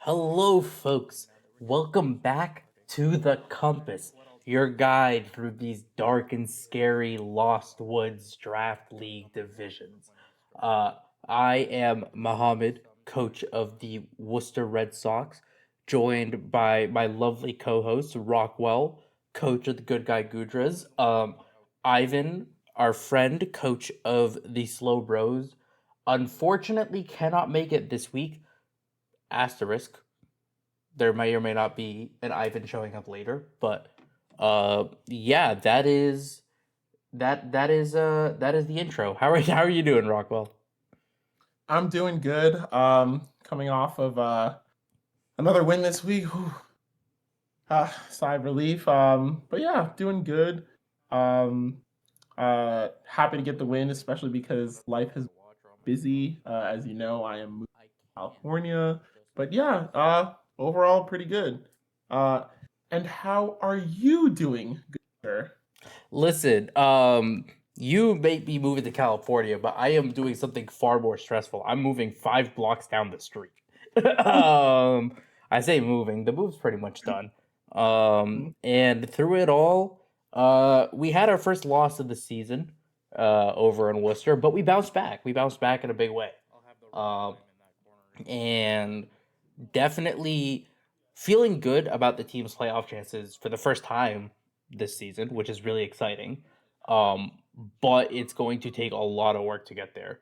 Hello, folks. Welcome back to the Compass, your guide through these dark and scary Lost Woods Draft League divisions. Uh, I am Mohammed, coach of the Worcester Red Sox, joined by my lovely co-host Rockwell, coach of the Good Guy Gudras. Ivan, our friend, coach of the Slow Bros, unfortunately cannot make it this week. Asterisk, there may or may not be an Ivan showing up later, but yeah, that is the intro. How are you doing, Rockwell? I'm doing good. Coming off of another win this week. Whew. Sigh of relief. But yeah, doing good. Um, Happy to get the win, especially because life has been busy. As you know, I am moving to California. But yeah, overall pretty good. Uh, and how are you doing, good sir? Listen, you may be moving to California, but I am doing something far more stressful. I'm moving 5 blocks down the street. I say moving. The move's pretty much done. And through it all, we had our first loss of the season, over in Worcester, but we bounced back. We bounced back in a big way. Um, and definitely feeling good about the team's playoff chances for the first time this season, which is really exciting. Um, but it's going to take a lot of work to get there.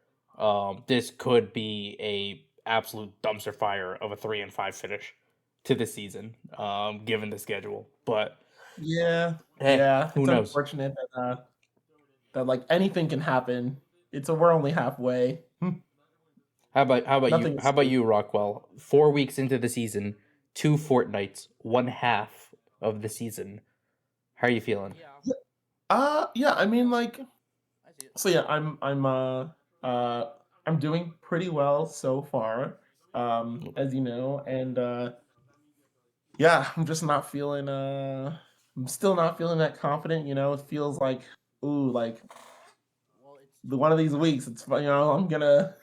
This could be a absolute dumpster fire of a 3-5 finish to the season, given the schedule. But Yeah, hey, yeah. who It's knows? unfortunate that like anything can happen. We're only halfway. How about you? Nothing How is about you, Rockwell? 4 weeks into the season, 2 fortnights, one half of the season. How are you feeling? Yeah, yeah, I mean, like, so yeah, uh, I'm doing pretty well so far, as you know, and yeah, I'm still not feeling that confident. It feels like, ooh, like the one of these weeks, I'm gonna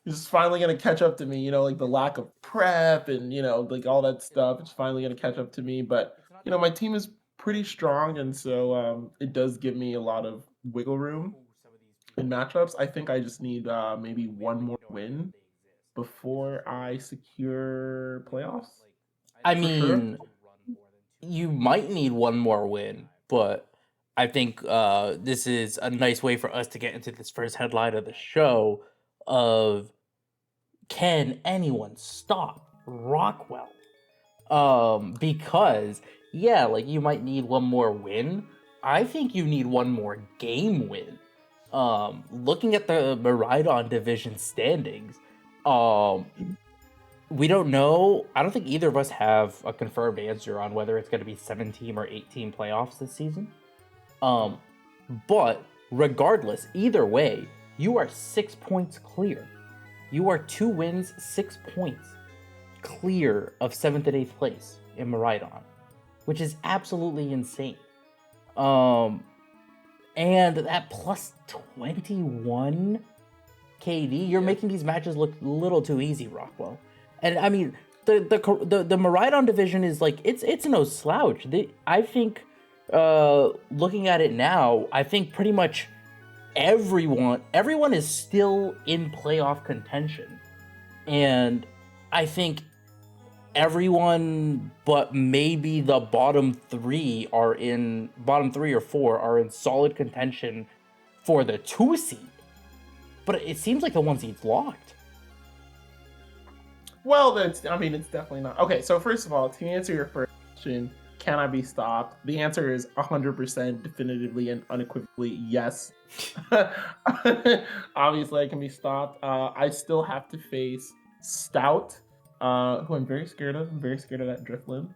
it's finally gonna catch up to me. Like the lack of prep and like all that stuff. It's finally gonna catch up to me, but my team is pretty strong, and so it does give me a lot of wiggle room in matchups. I think I just need maybe one more win before I secure playoffs I for sure. mean, you might need one more win, but I think this is a nice way for us to get into this first headline of the show of can anyone stop Rockwell? Because yeah, like you might need one more win. I think you need one more game win. Looking at the Maridon division standings, um, we don't know. I don't think either of us have a confirmed answer on whether it's going to be 7 team or 8 team playoffs this season. Um, but regardless, either way, you are 6 points clear. You are 2 wins, 6 points clear of seventh and eighth place in Maridon, which is absolutely insane. Um, and that plus 21 KD, you're Yeah. making these matches look a little too easy, Rockwell. And I mean, the Maridon division is like it's no slouch. I think, looking at it now, I think pretty much everyone is still in playoff contention, and I think everyone but maybe the bottom three or four are in solid contention for the 2 seed. But it seems like the 1 seed's locked. Well, I mean, it's definitely not. Okay, so first of all, to answer your first question, can I be stopped? The answer is 100% definitively and unequivocally yes. Obviously, I can be stopped. I still have to face Stout, who I'm very scared of. I'm very scared of that Drift Limb.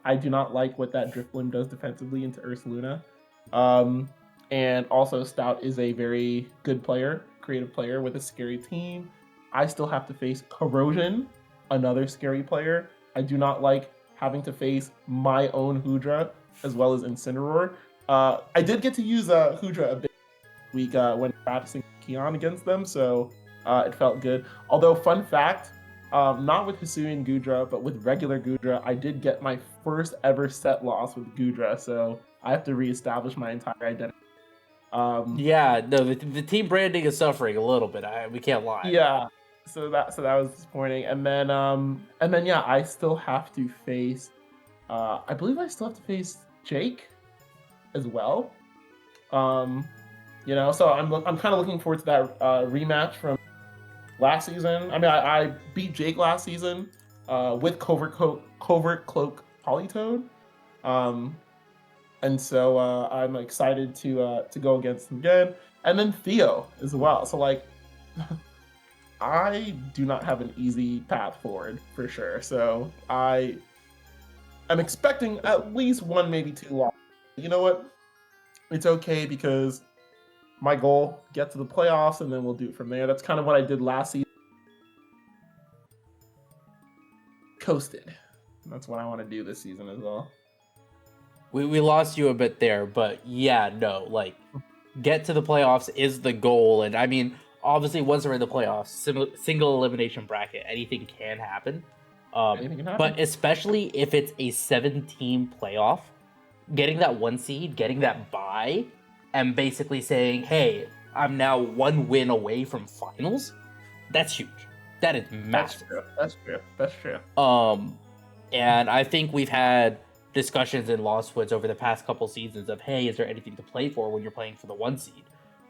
I do not like what that Drift Limb does defensively into Ursaluna. Um, and also, Stout is a very good player, creative player with a scary team. I still have to face Corrosion, another scary player. I do not like having to face my own Hoodra as well as Incineroar. I did get to use Hoodra a bit this week when practicing Keon against them, so it felt good. Although, fun fact, Not with Hisuian Gudra, but with regular Gudra. I did get my first ever set loss with Gudra, so I have to reestablish my entire identity. Yeah, no, the team branding is suffering a little bit. We can't lie. Yeah, so that was disappointing. And then yeah, I still have to face. I believe I still have to face Jake as well. So I'm kind of looking forward to that rematch from last season. I mean, I beat Jake last season with Covert Cloak Polytoad, and so I'm excited to go against him again, and then Theo as well. So like, I do not have an easy path forward for sure. So I am expecting at least one, maybe two losses. You know what? It's okay because my goal, get to the playoffs, and then we'll do it from there. That's kind of what I did last season. Coasted. That's what I want to do this season as well. We lost you a bit there, but yeah, no, like, get to the playoffs is the goal. And I mean, obviously, once we're in the playoffs, single elimination bracket, anything can happen. Anything can happen. But especially if it's a 7-team playoff, getting that 1 seed, getting that bye, and basically saying, hey, I'm now 1 win away from finals, that's huge. That is massive. That's true. And I think we've had discussions in Lost Woods over the past couple seasons of, hey, is there anything to play for when you're playing for the 1 seed?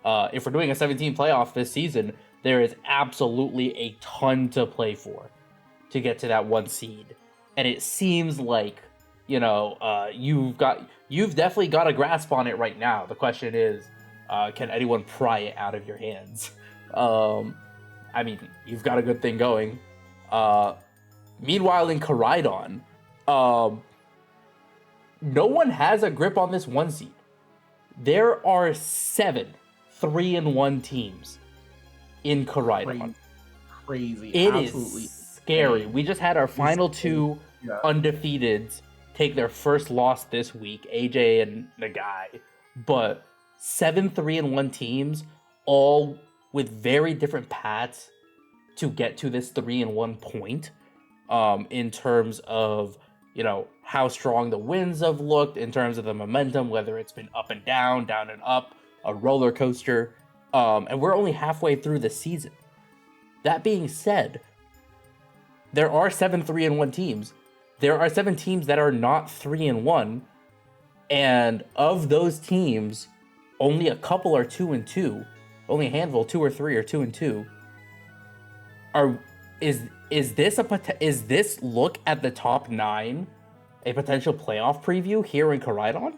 If we're doing a 17 playoff this season, there is absolutely a ton to play for to get to that 1 seed. And it seems like, you've definitely got a grasp on it right now. The question is, can anyone pry it out of your hands? I mean, you've got a good thing going. Meanwhile, in Koraidon, no one has a grip on this 1 seed. There are 7 3-1 teams in Koraidon. Crazy. It Absolutely is scary. We just had our final 2 undefeateds take their first loss this week, AJ and Nagai. But 7 3-1 teams, all with very different paths to get to this 3-1 point, in terms of, how strong the wins have looked, in terms of the momentum, whether it's been up and down and up, a roller coaster. And we're only halfway through the season. That being said, there are 7 3-1 teams. There are 7 teams that are not 3-1. And of those teams, only a couple are 2-2. Only a handful, 2 or 3 are 2-2. Is this look at the top 9 a potential playoff preview here in Koraidon?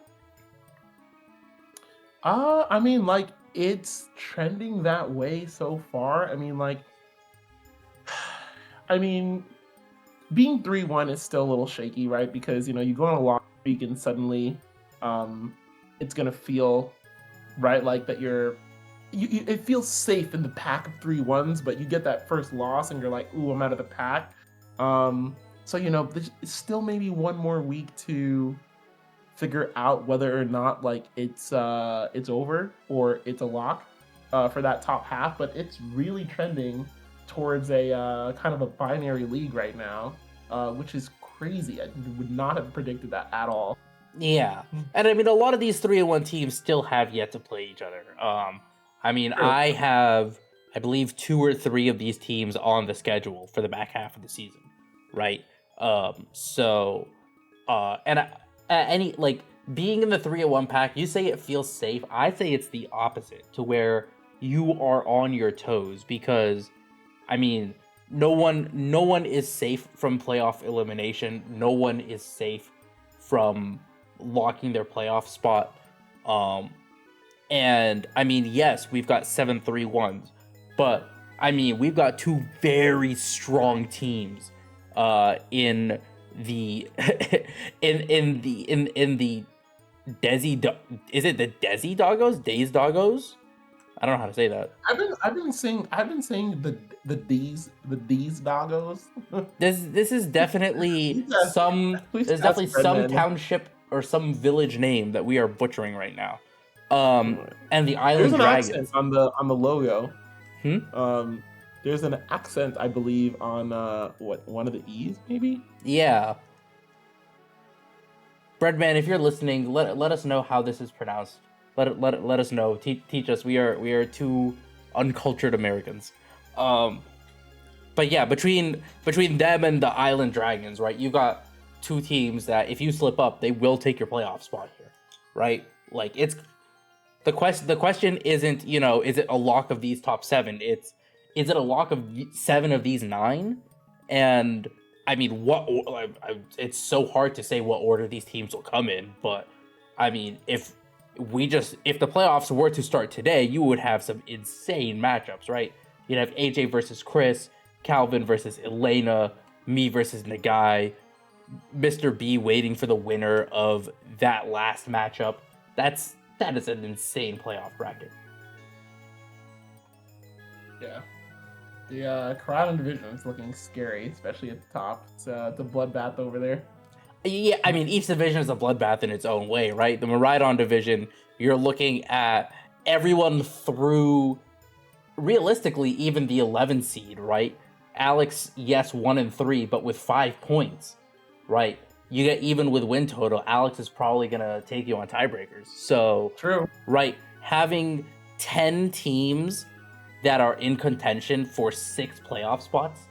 I mean, like, it's trending that way so far. I mean, being 3-1 is still a little shaky, right? Because, you go on a long streak and suddenly it's going to feel, right, like that it feels safe in the pack of 3-1s, but you get that first loss and you're like, ooh, I'm out of the pack. So, there's still maybe 1 more week to figure out whether or not, like, it's over or it's a lock for that top half. But it's really trending towards a kind of a binary league right now, which is crazy. I would not have predicted that at all. Yeah, and I mean, a lot of these 3-1 teams still have yet to play each other. I mean, True. I have, I believe, 2 or 3 of these teams on the schedule for the back half of the season, right? Being in the 3-1 pack, you say it feels safe. I say it's the opposite, to where you are on your toes, because, I mean, no one is safe from playoff elimination. No one is safe from locking their playoff spot. And I mean, yes, we've got 7 3-1s, but I mean, we've got 2 very strong teams in the in the is it the Desi Doggos? Days Doggos? I don't know how to say that. I've been saying the D's Doggos. This is definitely there's definitely some township or some village name that we are butchering right now. And the Island There's an Dragons. accent on the logo. there's an accent, I believe, on one of the E's, maybe. Yeah. Breadman, if you're listening, let us know how this is pronounced. Let us know. Teach us. We are two uncultured Americans. But yeah, between them and the Island Dragons, right? You got two teams that if you slip up, they will take your playoff spot here, right? Like it's the question isn't, is it a lock of these top 7? Is it a lock of 7 of these 9? And I mean, it's so hard to say what order these teams will come in, but I mean, if the playoffs were to start today, you would have some insane matchups, right? You'd have AJ versus Chris, Calvin versus Elena, me versus Nagai, Mr. B waiting for the winner of that last matchup. That is an insane playoff bracket. Yeah. The Corrado division is looking scary, especially at the top. It's a bloodbath over there. Yeah, I mean, each division is a bloodbath in its own way, right? The Maridon division, you're looking at everyone through, realistically, even the 11 seed, right? Alex, yes, 1-3, but with 5 points, right? You get even with win total, Alex is probably going to take you on tiebreakers. So, true, right? Having 10 teams that are in contention for 6 playoff spots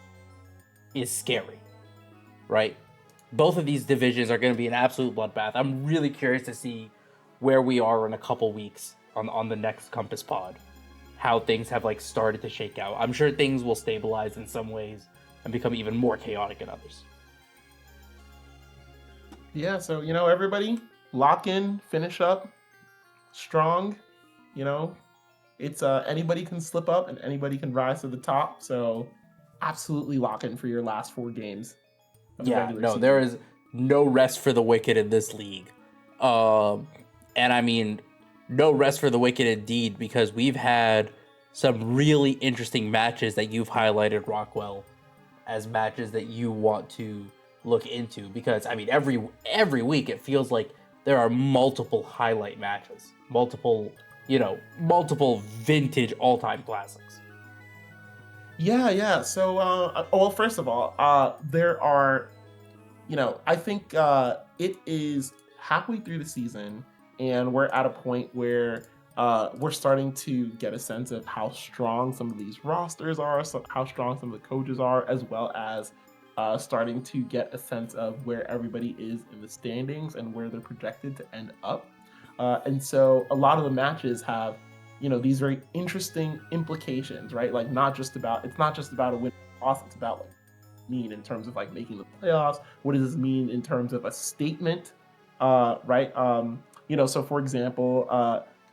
is scary, right? Both of these divisions are going to be an absolute bloodbath. I'm really curious to see where we are in a couple weeks on the next Compass Pod, how things have like started to shake out. I'm sure things will stabilize in some ways and become even more chaotic in others. Yeah, so everybody lock in, finish up strong. It's anybody can slip up and anybody can rise to the top. So absolutely lock in for your last 4 games. Yeah, no, season. There is no rest for the wicked in this league. And I mean, no rest for the wicked indeed, because we've had some really interesting matches that you've highlighted, Rockwell, as matches that you want to look into. Because I mean, every week it feels like there are multiple highlight matches, multiple vintage all-time classics. Yeah. So, well, first of all, there are, I think it is halfway through the season, and we're at a point where we're starting to get a sense of how strong some of these rosters are, how strong some of the coaches are, as well as starting to get a sense of where everybody is in the standings and where they're projected to end up. And so a lot of the matches have, these very interesting implications, right? Like it's not just about a win or loss. It's about like mean in terms of like making the playoffs. What does this mean in terms of a statement, right? So for example,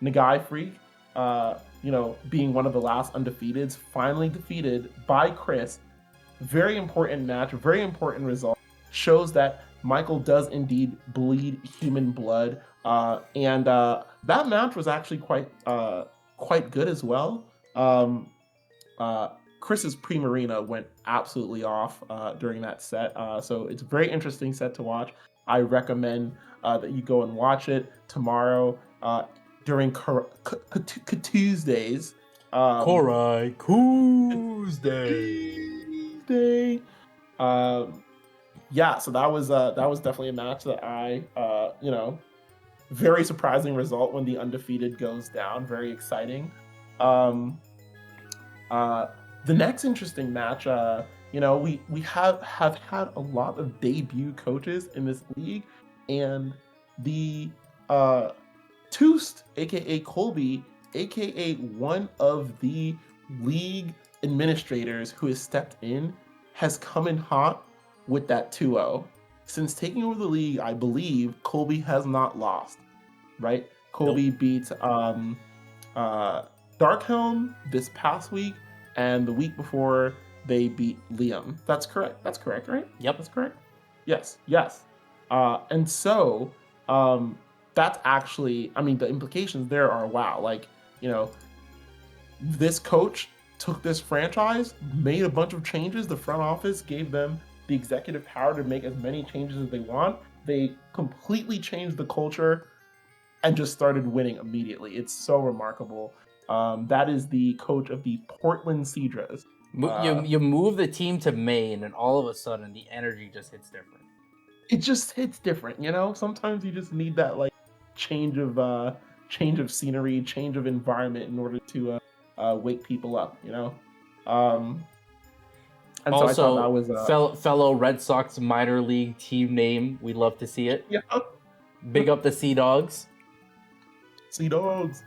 Nagai Freak, being one of the last undefeateds, finally defeated by Chris. Very important match, very important result. Shows that Michael does indeed bleed human blood, and that match was actually quite good as well. Chris's Primarina went absolutely off during that set, so it's a very interesting set to watch. I recommend that you go and watch it tomorrow during Tuesdays. Korai Tuesday. Yeah, so that was definitely a match that I very surprising result when the undefeated goes down. Very exciting. The next interesting match, we have had a lot of debut coaches in this league, and the Toost, aka Colby, aka one of the league administrators who has stepped in, has come in hot with that 2-0. Since taking over the league, I believe Colby has not lost, right? Colby beat Darkhelm this past week, and the week before they beat Liam. That's correct, right? Yep. That's correct? Yes. And so that's actually, I mean, the implications there are wow. Like, this coach took this franchise, made a bunch of changes. The front office gave them the executive power to make as many changes as they want. They completely changed the culture and just started winning immediately. It's so remarkable. That is the coach of the Portland Cedras. You move the team to Maine, and all of a sudden the energy just hits different. It just hits different, you know. Sometimes you just need that like change of scenery, change of environment in order to wake people up, you know. And so I thought that Also, was fellow Red Sox minor league team name. We love to see it. yeah, Big up the Sea Dogs. Sea Dogs.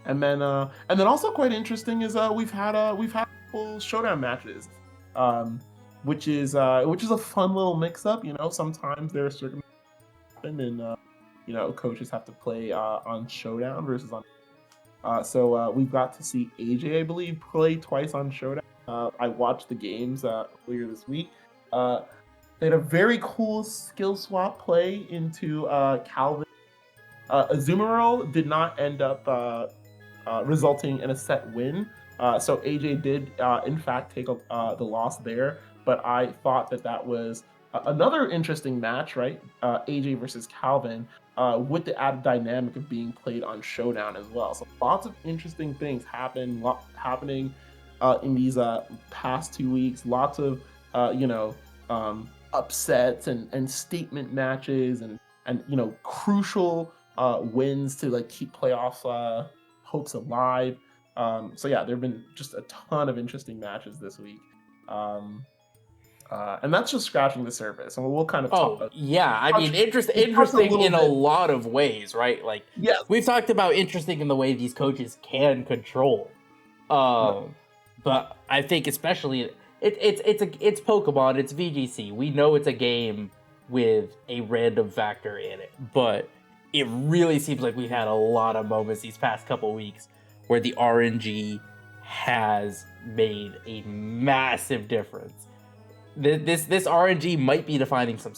And then also quite interesting is we've had full showdown matches, which is a fun little mix up. You know, sometimes there are circumstances and you know, coaches have to play on showdown versus on. So we've got to see AJ, I believe, play twice on showdown. I watched the games earlier this week. They had a very cool skill swap play into Calvin. Azumarill did not end up resulting in a set win. So AJ did, in fact, take the loss there. But I thought that was another interesting match, right? AJ versus Calvin, with the added dynamic of being played on Showdown as well. So lots of interesting things happening in these past 2 weeks. Lots of upsets and statement matches and you know, crucial wins to like keep playoff hopes alive. So yeah, there have been just a ton of interesting matches this week. And that's just scratching the surface. And we'll kind of talk about I mean, interesting in a lot of ways, right? Like, yes, we've talked about interesting in the way these coaches can control. But I think especially it's Pokemon, it's VGC. We know it's a game with a random factor in it, but it really seems like we've had a lot of moments these past couple weeks where the RNG has made a massive difference. This RNG might be defining some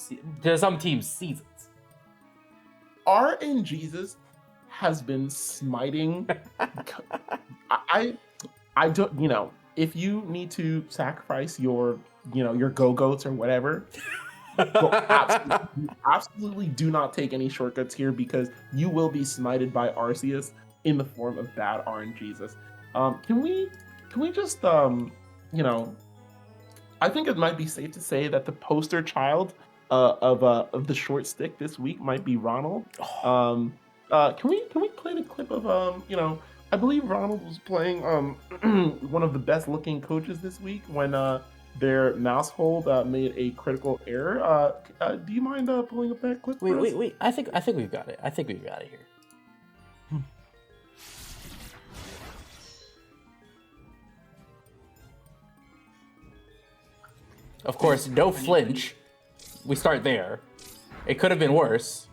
teams' seasons. RNGesus has been smiting. I don't, you know, if you need to sacrifice your go-goats or whatever, absolutely do not take any shortcuts here, because you will be smited by Arceus in the form of bad RNGesus. Can we just you know, I think it might be safe to say that the poster child of the short stick this week might be Ronald. Can we play the clip of you know, I believe Ronald was playing one of the best looking coaches this week when their mouse hold made a critical error. Do you mind pulling up that clip? Wait. I think we've got it. I think we've got it here. Of course, no flinch. We start there. It could have been worse.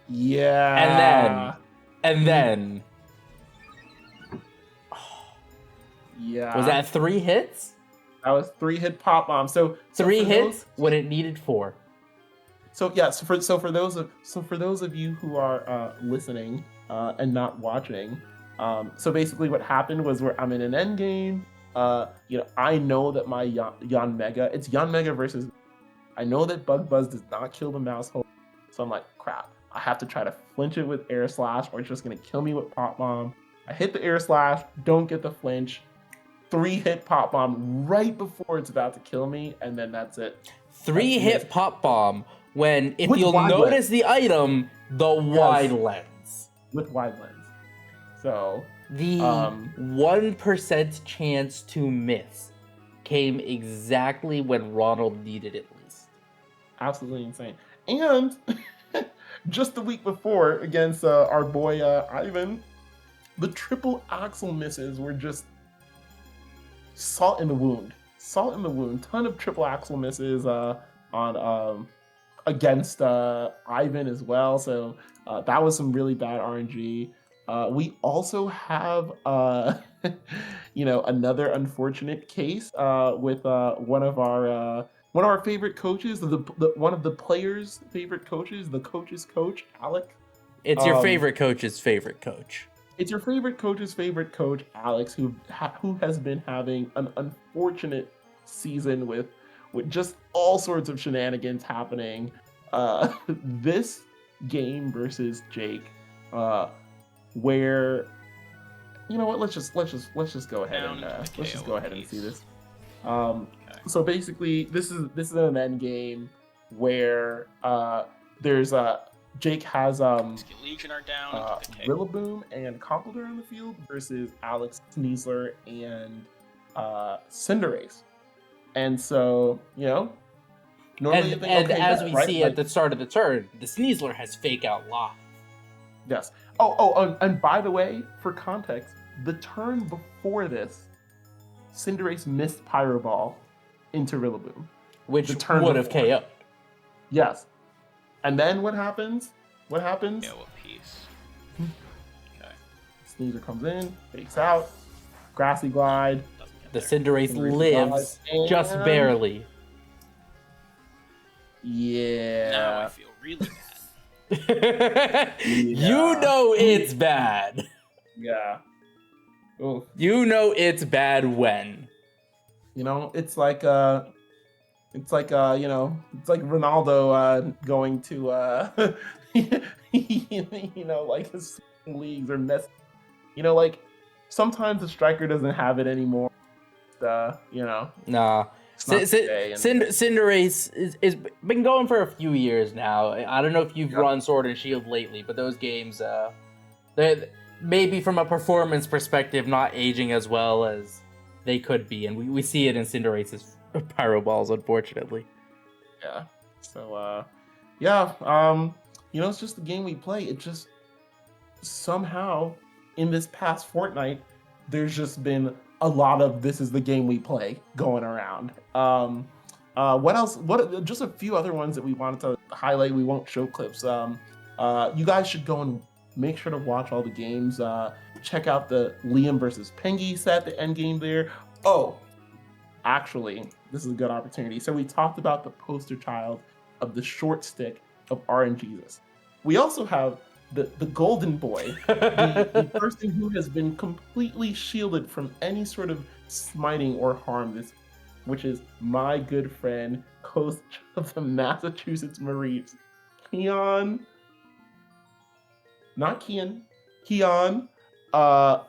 Yeah. And then. Yeah. Was that 3 hits? That was 3 hit pop bomb. So 3 hits when it needed 4. So yeah. So for those of you who are listening and not watching, so basically what happened was I'm in an end game. You know, I know that my Yon Mega, it's Yon Mega versus. I know that Bug Buzz does not kill the mouse hole, so I'm like, crap. I have to try to flinch it with Air Slash, or it's just gonna kill me with Pop Bomb. I hit the Air Slash, don't get the flinch. 3 hit Pop Bomb right before it's about to kill me, and then that's it. 3 hit Pop Bomb when, if you'll notice the item, the wide lens. With wide lens. So the 1% chance to miss came exactly when Ronald needed it least. Absolutely insane. And just the week before against our boy Ivan, the triple axle misses were just salt in the wound. Salt in the wound. Ton of triple axle misses on against Ivan as well. So that was some really bad RNG. We also have you know, another unfortunate case with one of our favorite coaches, one of the players' favorite coaches, the coach's coach, Alec. It's your favorite coach's favorite coach. It's your favorite coach's favorite coach, Alex, who has been having an unfortunate season with just all sorts of shenanigans happening. This game versus Jake, where you know what? Let's just go ahead Down and into the let's just KO go ahead and piece. see this. Okay. So basically, this is an end game where there's Jake has Legion are down into the KO. Rillaboom and Compledor on the field versus Alex, Sneasler, and Cinderace. And so, you know, normally you And, think, okay, as yeah, we right? see at the start of the turn, the Sneasler has fake out live. Yes. Oh, and by the way, for context, the turn before this, Cinderace missed Pyro Ball into Rillaboom. Which The turn would have before. KO'd. Yes. And then what happens? What happens? KO a piece. Okay. Sneasler comes in, fakes out, Grassy Glide. Doesn't get The there. Cinderace Cinderace lives lives, just and- barely. Yeah. Now I feel really bad. You know it's bad. Yeah. Oof. You know it's bad when. You know, it's like you know, it's like Ronaldo going to you know, like his leagues or Messi. You know, like sometimes the striker doesn't have it anymore. You know. Nah. It's not today, and- Cinderace is been going for a few years now. I don't know if you've Yep. run Sword and Shield lately, but those games, they're maybe from a performance perspective, not aging as well as they could be, and we see it in Cinderace's Pyro Balls, unfortunately. Yeah. So yeah, you know, it's just the game we play. It just somehow in this past fortnight, there's just been a lot of this is the game we play going around. What else? What just a few other ones that we wanted to highlight. We won't show clips. You guys should go and make sure to watch all the games. Check out the Liam versus Pengy set, the end game there. Oh, actually, this is a good opportunity. So we talked about the poster child of the short stick of RNGesus. We also have the golden boy, the person who has been completely shielded from any sort of smiting or harm, this, which is my good friend, coach of the Massachusetts Marines, Keon. Not Keon. Keon. Wow.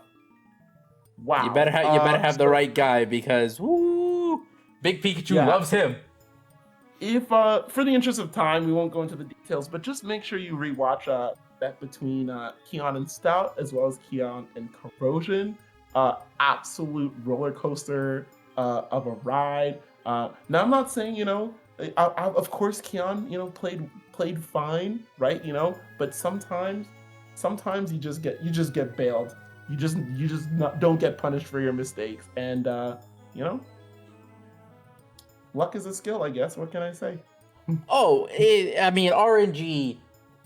You better have the right guy because woo, Big Pikachu loves him. If for the interest of time, we won't go into the details, but just make sure you rewatch that between Keon and Stout as well as Keon and Corrosion. Absolute roller coaster of a ride. Now I'm not saying, you know, of course Keon, you know, played fine, right? You know, but sometimes you just get bailed. You just don't get punished for your mistakes, and you know, luck is a skill, I guess. What can I say? Oh, I mean, RNG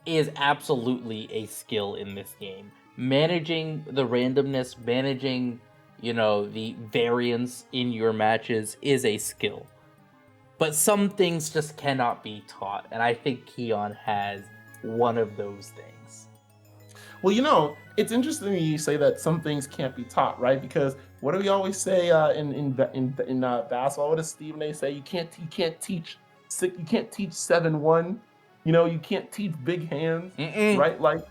is absolutely a skill in this game. Managing the randomness, managing, you know, the variance in your matches is a skill. But some things just cannot be taught, and I think Keon has one of those things. Well, you know, it's interesting you say that some things can't be taught, right? Because what do we always say in basketball? What does Stephen A say? You can't teach 7-1. You know, you can't teach big hands, right? Like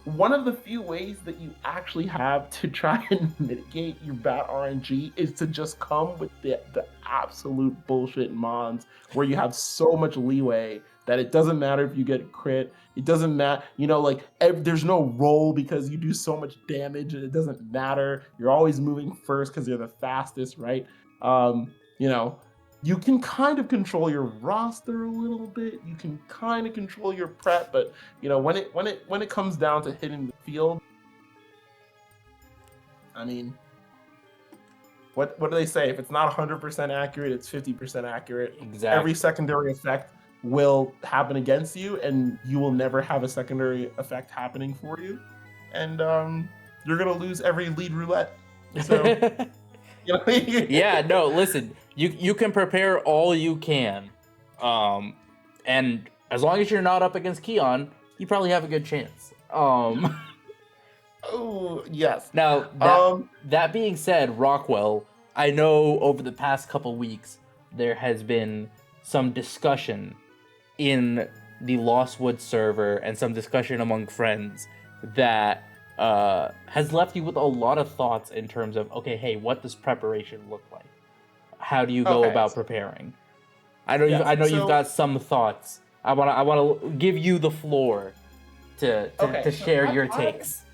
one of the few ways that you actually have to try and mitigate your bad RNG is to just come with the absolute bullshit mons where you have so much leeway that it doesn't matter if you get crit. It doesn't matter, you know, like there's no roll because you do so much damage and it doesn't matter. You're always moving first because you're the fastest, right? You know, you can kind of control your roster a little bit. You can kind of control your prep, but you know, when it comes down to hitting the field, I mean, what do they say? If it's not 100% accurate, it's 50% accurate. Exactly. Every secondary effect will happen against you, and you will never have a secondary effect happening for you, and you're gonna lose every lead roulette. So, you know, yeah, no, listen, you can prepare all you can, and as long as you're not up against Keon, you probably have a good chance. Oh yes. Now that being said, Rockwell, I know over the past couple weeks there has been some discussion in the Lost Woods server and some discussion among friends that has left you with a lot of thoughts in terms of, okay, hey, what does preparation look like? How do you go about preparing? I know you've got some thoughts. I want to give you the floor to share your takes.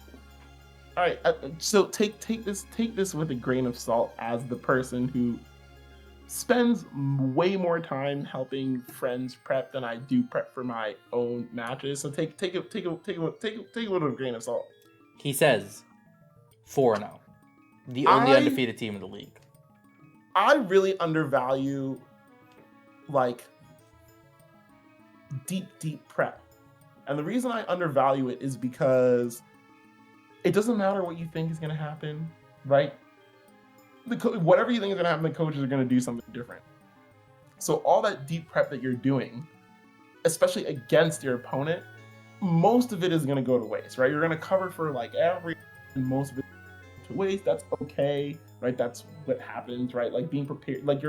All right, so take this with a grain of salt as the person who spends way more time helping friends prep than I do prep for my own matches. So take a little grain of salt. He says 4-0, the only undefeated team in the league. I really undervalue like deep prep, and the reason I undervalue it is because it doesn't matter what you think is going to happen, right? Whatever you think is going to happen, the coaches are going to do something different. So all that deep prep that you're doing, especially against your opponent, most of it is going to go to waste, right? You're going to cover for like most of it to waste. That's okay, right? That's what happens, right? Like being prepared, like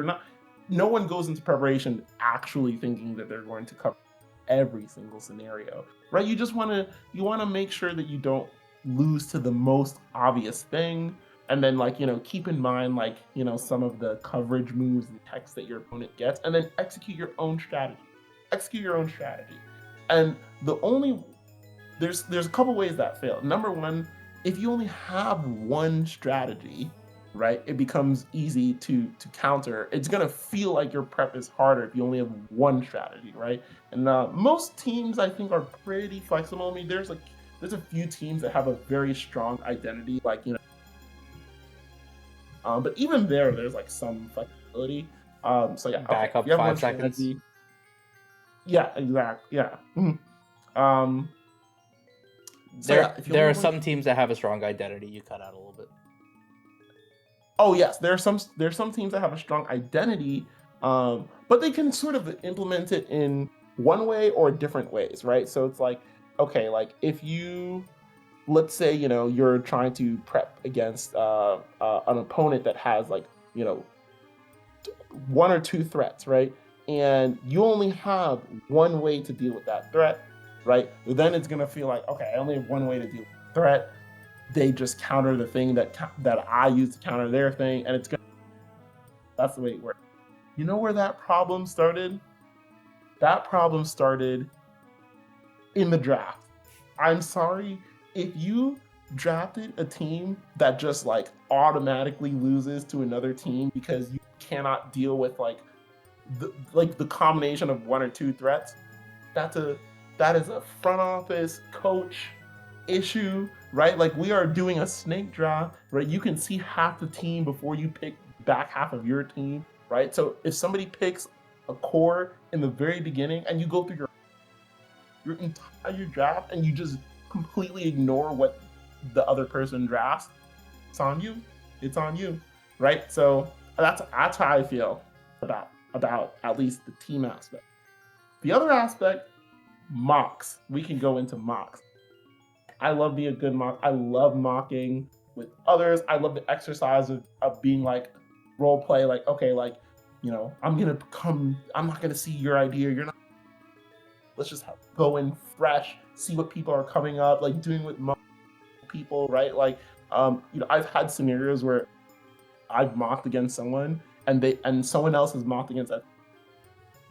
no one goes into preparation actually thinking that they're going to cover every single scenario, right? You want to make sure that you don't lose to the most obvious thing, and then keep in mind some of the coverage moves and text that your opponent gets, and then execute your own strategy. And there's a couple ways that fail. Number one, if you only have one strategy, right, it becomes easy to counter. It's gonna feel like your prep is harder if you only have one strategy, right? And most teams, I think, are pretty flexible. I mean, there's a few teams that have a very strong identity, but even there's some flexibility. So yeah, back up 5 seconds. Strategy. Yeah, exactly. Yeah. Mm-hmm. There are some teams that have a strong identity. You cut out a little bit. Oh yes, there are some teams that have a strong identity, but they can sort of implement it in one way or different ways, right? So it's okay, if you, let's say, you're trying to prep against an opponent that has one or two threats, right? And you only have one way to deal with that threat, right? Then it's gonna feel like, okay, I only have one way to deal with the threat. They just counter the thing that I use to counter their thing, and that's the way it works. You know where that problem started? That problem started in the draft. I'm sorry, if you drafted a team that just automatically loses to another team because you cannot deal with the combination of one or two threats, that is a front office coach issue, right? We are doing a snake draft, right? You can see half the team before you pick back half of your team, right? So if somebody picks a core in the very beginning and you go through your entire draft and you just completely ignore what the other person drafts, it's on you, right? So that's how I feel about at least the team aspect. The other aspect, mocks. We can go into mocks. I love being a good mock. I love mocking with others. I love the exercise of being role play. Okay, I'm not gonna see your idea. You're not. Let's just go in fresh, see what people are coming up, doing with people, right? I've had scenarios where I've mocked against someone and someone else has mocked against that,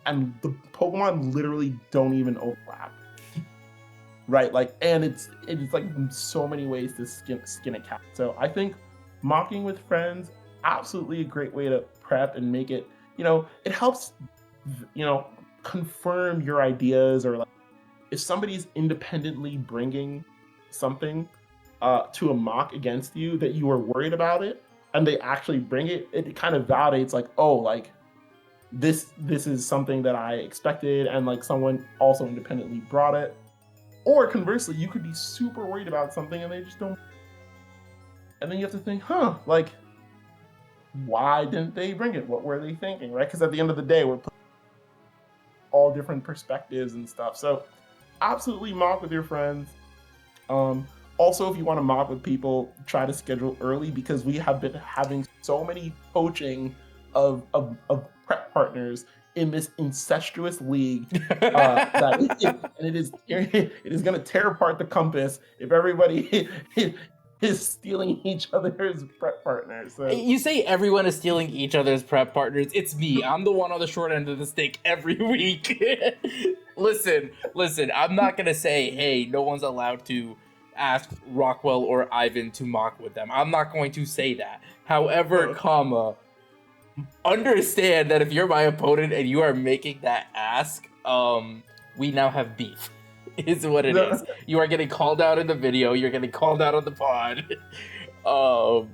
and the Pokemon literally don't even overlap. Right, and it's so many ways to skin a cat. So I think mocking with friends, absolutely a great way to prep and make it, it helps, confirm your ideas, or if somebody's independently bringing something to a mock against you that you were worried about it, and they actually bring it, it kind of validates this is something that I expected, and someone also independently brought it. Or conversely, you could be super worried about something and they just don't. And then you have to think, why didn't they bring it? What were they thinking, right? Because at the end of the day, we're putting all different perspectives and stuff. So absolutely mock with your friends. Also, if you want to mock with people, try to schedule early, because we have been having so many poaching of prep partners in this incestuous league it is going to tear apart the compass if everybody is stealing each other's prep partners. So. You say everyone is stealing each other's prep partners. It's me. I'm the one on the short end of the stick every week. Listen, I'm not going to say, hey, no one's allowed to ask Rockwell or Ivan to mock with them. I'm not going to say that. However, understand that if you're my opponent and you are making that ask, we now have beef. Is what it is. You are getting called out in the video. You're getting called out on the pod. I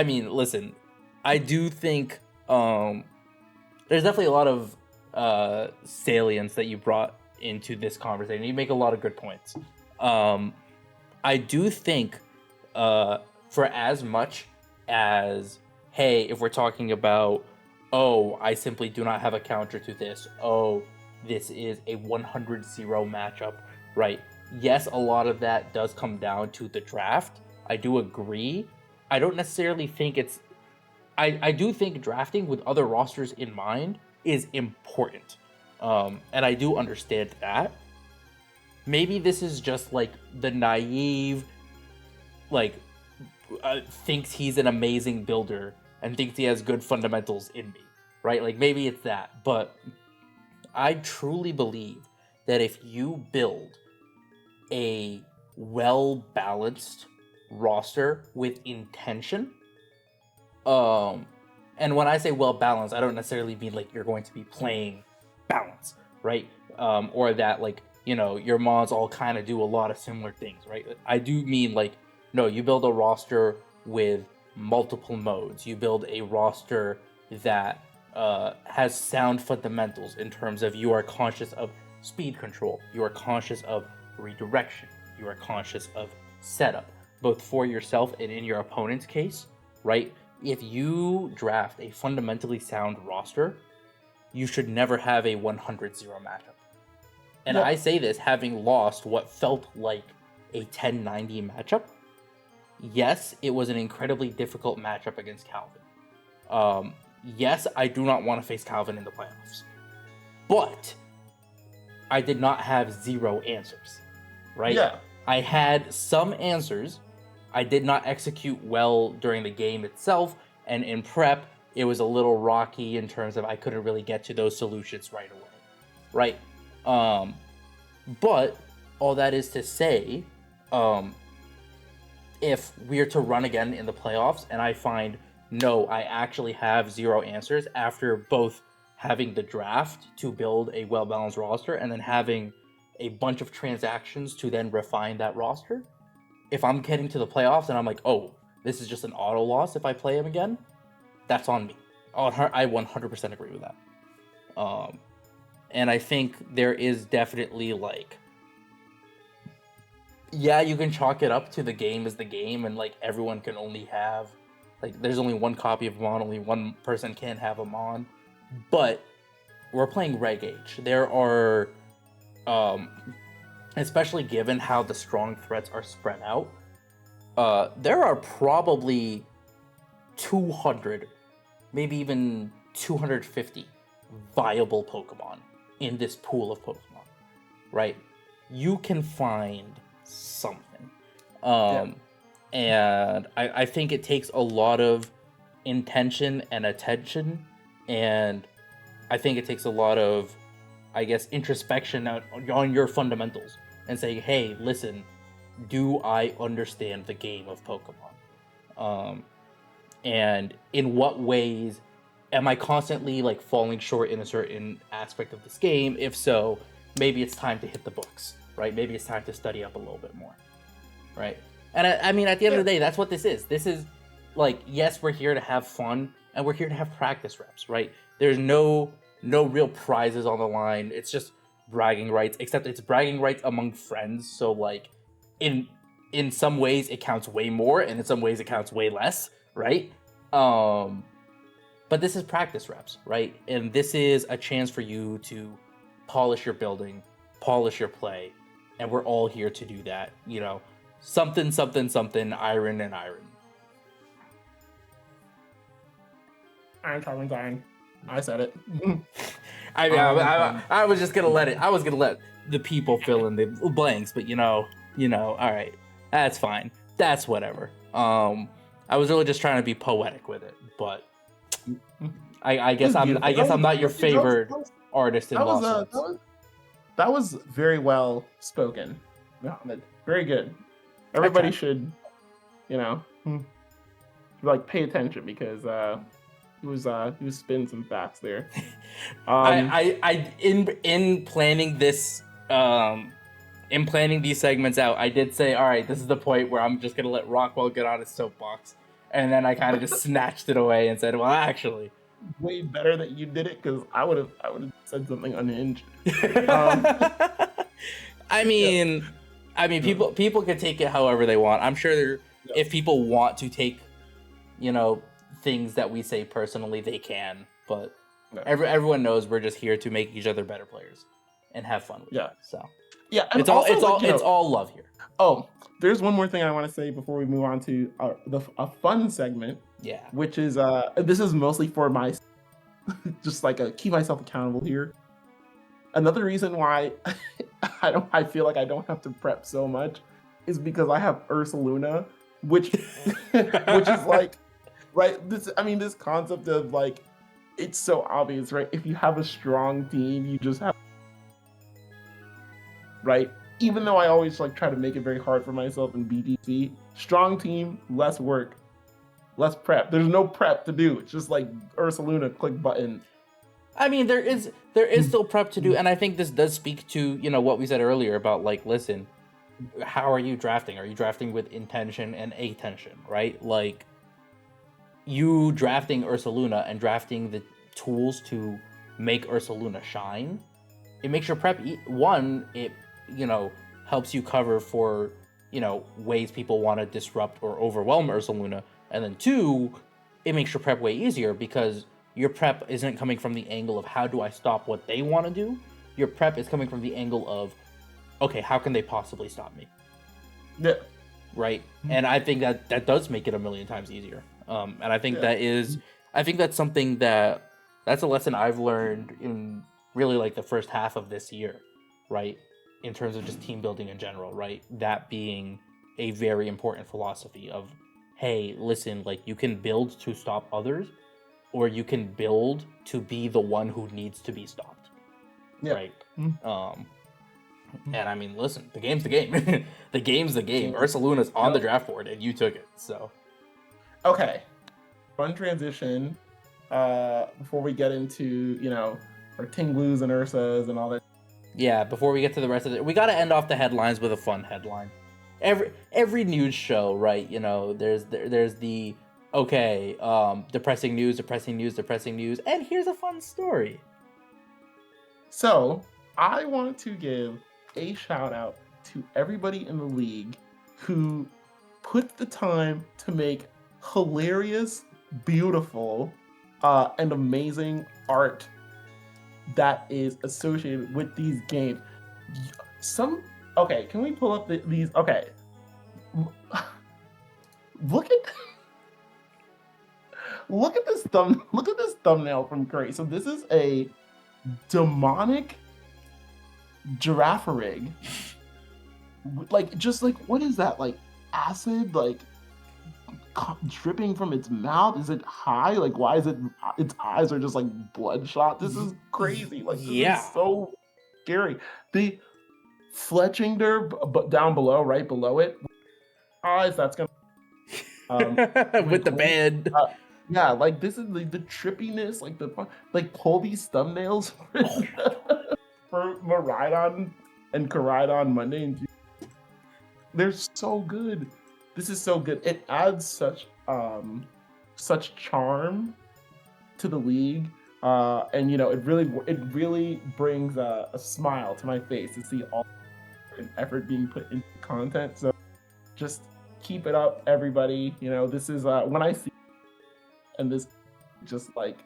mean, listen, I do think there's definitely a lot of salience that you brought into this conversation. You make a lot of good points. I do think for as much as, hey, if we're talking about, oh, I simply do not have a counter to this, oh, this is a 100-0 matchup, right? Yes, a lot of that does come down to the draft. I do agree. I don't necessarily think it's... I do think drafting with other rosters in mind is important. And I do understand that. Maybe this is just like the naive, like, thinks he's an amazing builder and thinks he has good fundamentals in me, right? Like, maybe it's that, but I truly believe that if you build a well-balanced roster with intention, and when I say well-balanced, I don't necessarily mean like you're going to be playing balance, right? Or that, like, you know, your mods all kind of do a lot of similar things, right? I do mean, like, no, you build a roster with multiple modes. You build a roster that has sound fundamentals in terms of you are conscious of speed control, you are conscious of redirection, you are conscious of setup, both for yourself and in your opponent's case, right? If you draft a fundamentally sound roster, you should never have a 100-0 matchup. And I say this having lost what felt like a 1090 matchup. Yes, it was an incredibly difficult matchup against Calvin. Yes, I do not want to face Calvin in the playoffs. But I did not have zero answers, right? Yeah. I had some answers. I did not execute well during the game itself, and in prep, it was a little rocky in terms of I couldn't really get to those solutions right away, right? But all that is to say, if we're to run again in the playoffs and I find, no, I actually have zero answers after both having the draft to build a well-balanced roster and then having a bunch of transactions to then refine that roster, if I'm getting to the playoffs and I'm like, oh, this is just an auto loss if I play him again, that's on me. I 100% agree with that. And I think there is definitely, like, yeah, you can chalk it up to the game is the game, and like everyone can only have, like, there's only one copy of Mon, only one person can have a Mon, but we're playing Reg Age. There are, especially given how the strong threats are spread out, there are probably 200, maybe even 250 viable Pokemon in this pool of Pokemon, right? You can find something. And I think it takes a lot of intention and attention, and I think it takes a lot of, I guess, introspection on your fundamentals and saying, hey, listen, do I understand the game of Pokemon? And in what ways am I constantly, like, falling short in a certain aspect of this game? If so, maybe it's time to hit the books, right? Maybe it's time to study up a little bit more, right? And I mean, at the end of the day, that's what this is. This is, like, yes, we're here to have fun, and we're here to have practice reps, right? There's no real prizes on the line. It's just bragging rights, except it's bragging rights among friends. So, like, in some ways, it counts way more, and in some ways, it counts way less, right? But this is practice reps, right? And this is a chance for you to polish your building, polish your play, and we're all here to do that, you know? Something, iron and iron. Iron, carbon, iron. I said it. I mean, I was just gonna let it. I was gonna let the people fill in the blanks, but all right, that's fine. That's whatever. I was really just trying to be poetic with it, but I guess I'm not your favored artist in law. That was very well spoken, Mohammed. Very good. Everybody should, like pay attention because he was spinning some facts there. In planning this in planning these segments out, I did say, all right, this is the point where I'm just gonna let Rockwell get on his soapbox, and then I kind of just snatched it away and said, well, actually, way better that you did it because I would have said something unhinged. I mean, people can take it however they want. I'm sure if people want to take, things that we say personally, they can. But everyone knows we're just here to make each other better players and have fun with it. So it's all love here. Oh, there's one more thing I want to say before we move on to a fun segment. Yeah. Which is this is mostly for my just like keep myself accountable here. Another reason why I feel like I don't have to prep so much is because I have Ursaluna, which is like this concept of like it's so obvious, right? If you have a strong team, you just have right. Even though I always like try to make it very hard for myself in BDC, strong team, less work, less prep. There's no prep to do. It's just like Ursaluna, click button. I mean, there is still prep to do, and I think this does speak to what we said earlier about like, listen, how are you drafting? Are you drafting with intention and attention, right? Like, you drafting Ursaluna and drafting the tools to make Ursaluna shine, it makes your prep it helps you cover for ways people want to disrupt or overwhelm Ursaluna, and then 2, it makes your prep way easier because your prep isn't coming from the angle of how do I stop what they want to do. Your prep is coming from the angle of, okay, how can they possibly stop me? Yeah. Right. And I think that does make it a million times easier. And I think that's something that's a lesson I've learned in really like the first half of this year, right? In terms of just team building in general, right? That being a very important philosophy of, hey, listen, like you can build to stop others, or you can build to be the one who needs to be stopped. Yeah. Right. And I mean, listen, the game's the game. The game's the game. Ursaluna's on the draft board, and you took it. So, okay, fun transition. Before we get into our TING-LUS and URSAS and all that. Yeah, before we get to the rest of it, we got to end off the headlines with a fun headline. Every news show, right? There's the depressing news, and here's a fun story. So I want to give a shout out to everybody in the league who put the time to make hilarious, beautiful, and amazing art that is associated with these games. Can we pull up these? Okay. Look at this thumbnail from Curry. So this is a demonic giraffe rig. Like, just like, what is that? Like acid, like dripping from its mouth? Is it high? Like, why is it? Its eyes are just like bloodshot. This is crazy. Like, this is so scary. The Fletchinger, but down below, right below it, eyes. That's gonna with the band. Yeah, like this is the trippiness, like pull these thumbnails for Maridon and Koridon Monday and Tuesday. They're so good. This is so good. It adds such charm to the league, and it really brings a smile to my face to see all the effort being put into content. So just keep it up, everybody. This is when I see. And this just like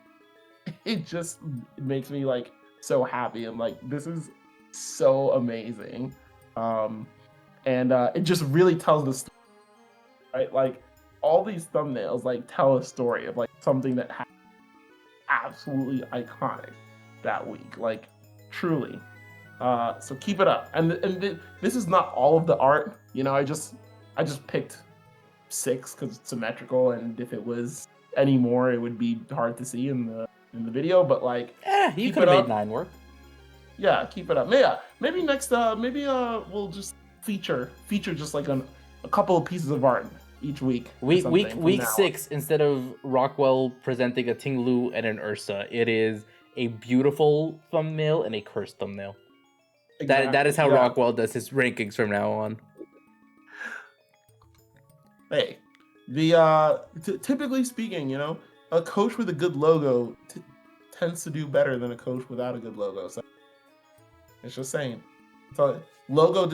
it makes me like so happy. I'm like, this is so amazing. And it just really tells the story, right? Like all these thumbnails like tell a story of like something that happened. absolutely iconic that week. Like, truly. So keep it up. And this is not all of the art. You know, I just picked 6 because it's symmetrical, and if it was any more, it would be hard to see in the video. But like, you could have made 9 work. Yeah, keep it up. Yeah, maybe next. We'll just feature just like a couple of pieces of art each week. Week 6, instead of Rockwell presenting a Ting-LUS and an Ursa, it is a beautiful thumbnail and a cursed thumbnail. Exactly. That is how Rockwell does his rankings from now on. Hey, the typically speaking, you know, a coach with a good logo tends to do better than a coach without a good logo. So it's just saying. So logo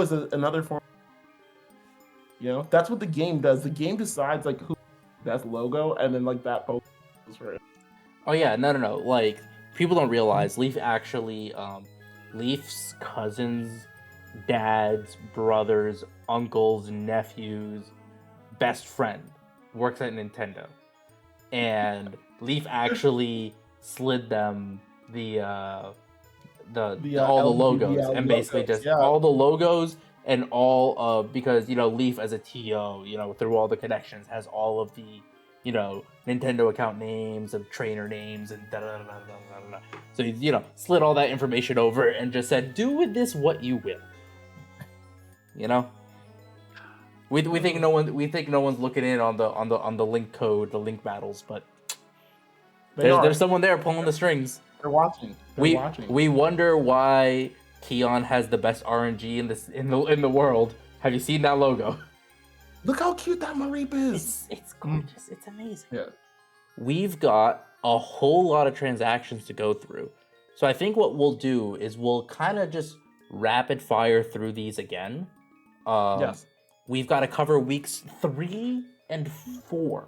is another form. You know, that's what the game does. The game decides like who best logo, and then like that post is for it. Oh yeah, no. Like, people don't realize Leaf actually, Leaf's cousins, dads, brothers, uncles, nephews, best friend works at Nintendo, and Leaf actually slid them all the logos, and basically just all the logos and all because, you know, Leaf as a TO, you know, through all the connections, has all of the, you know, Nintendo account names and trainer names and da-da-da-da-da-da-da. So he, you know, slid all that information over and just said, do with this what you will. You know? We think no one's looking in on the link code, the link battles, but there's someone there pulling the strings. They're watching. We wonder why Keon has the best RNG in the world. Have you seen that logo? Look how cute that Mareep is. It's gorgeous. It's amazing. Yeah. We've got a whole lot of transactions to go through. So I think what we'll do is we'll kind of just rapid fire through these again. Yes. We've got to cover weeks 3 and 4.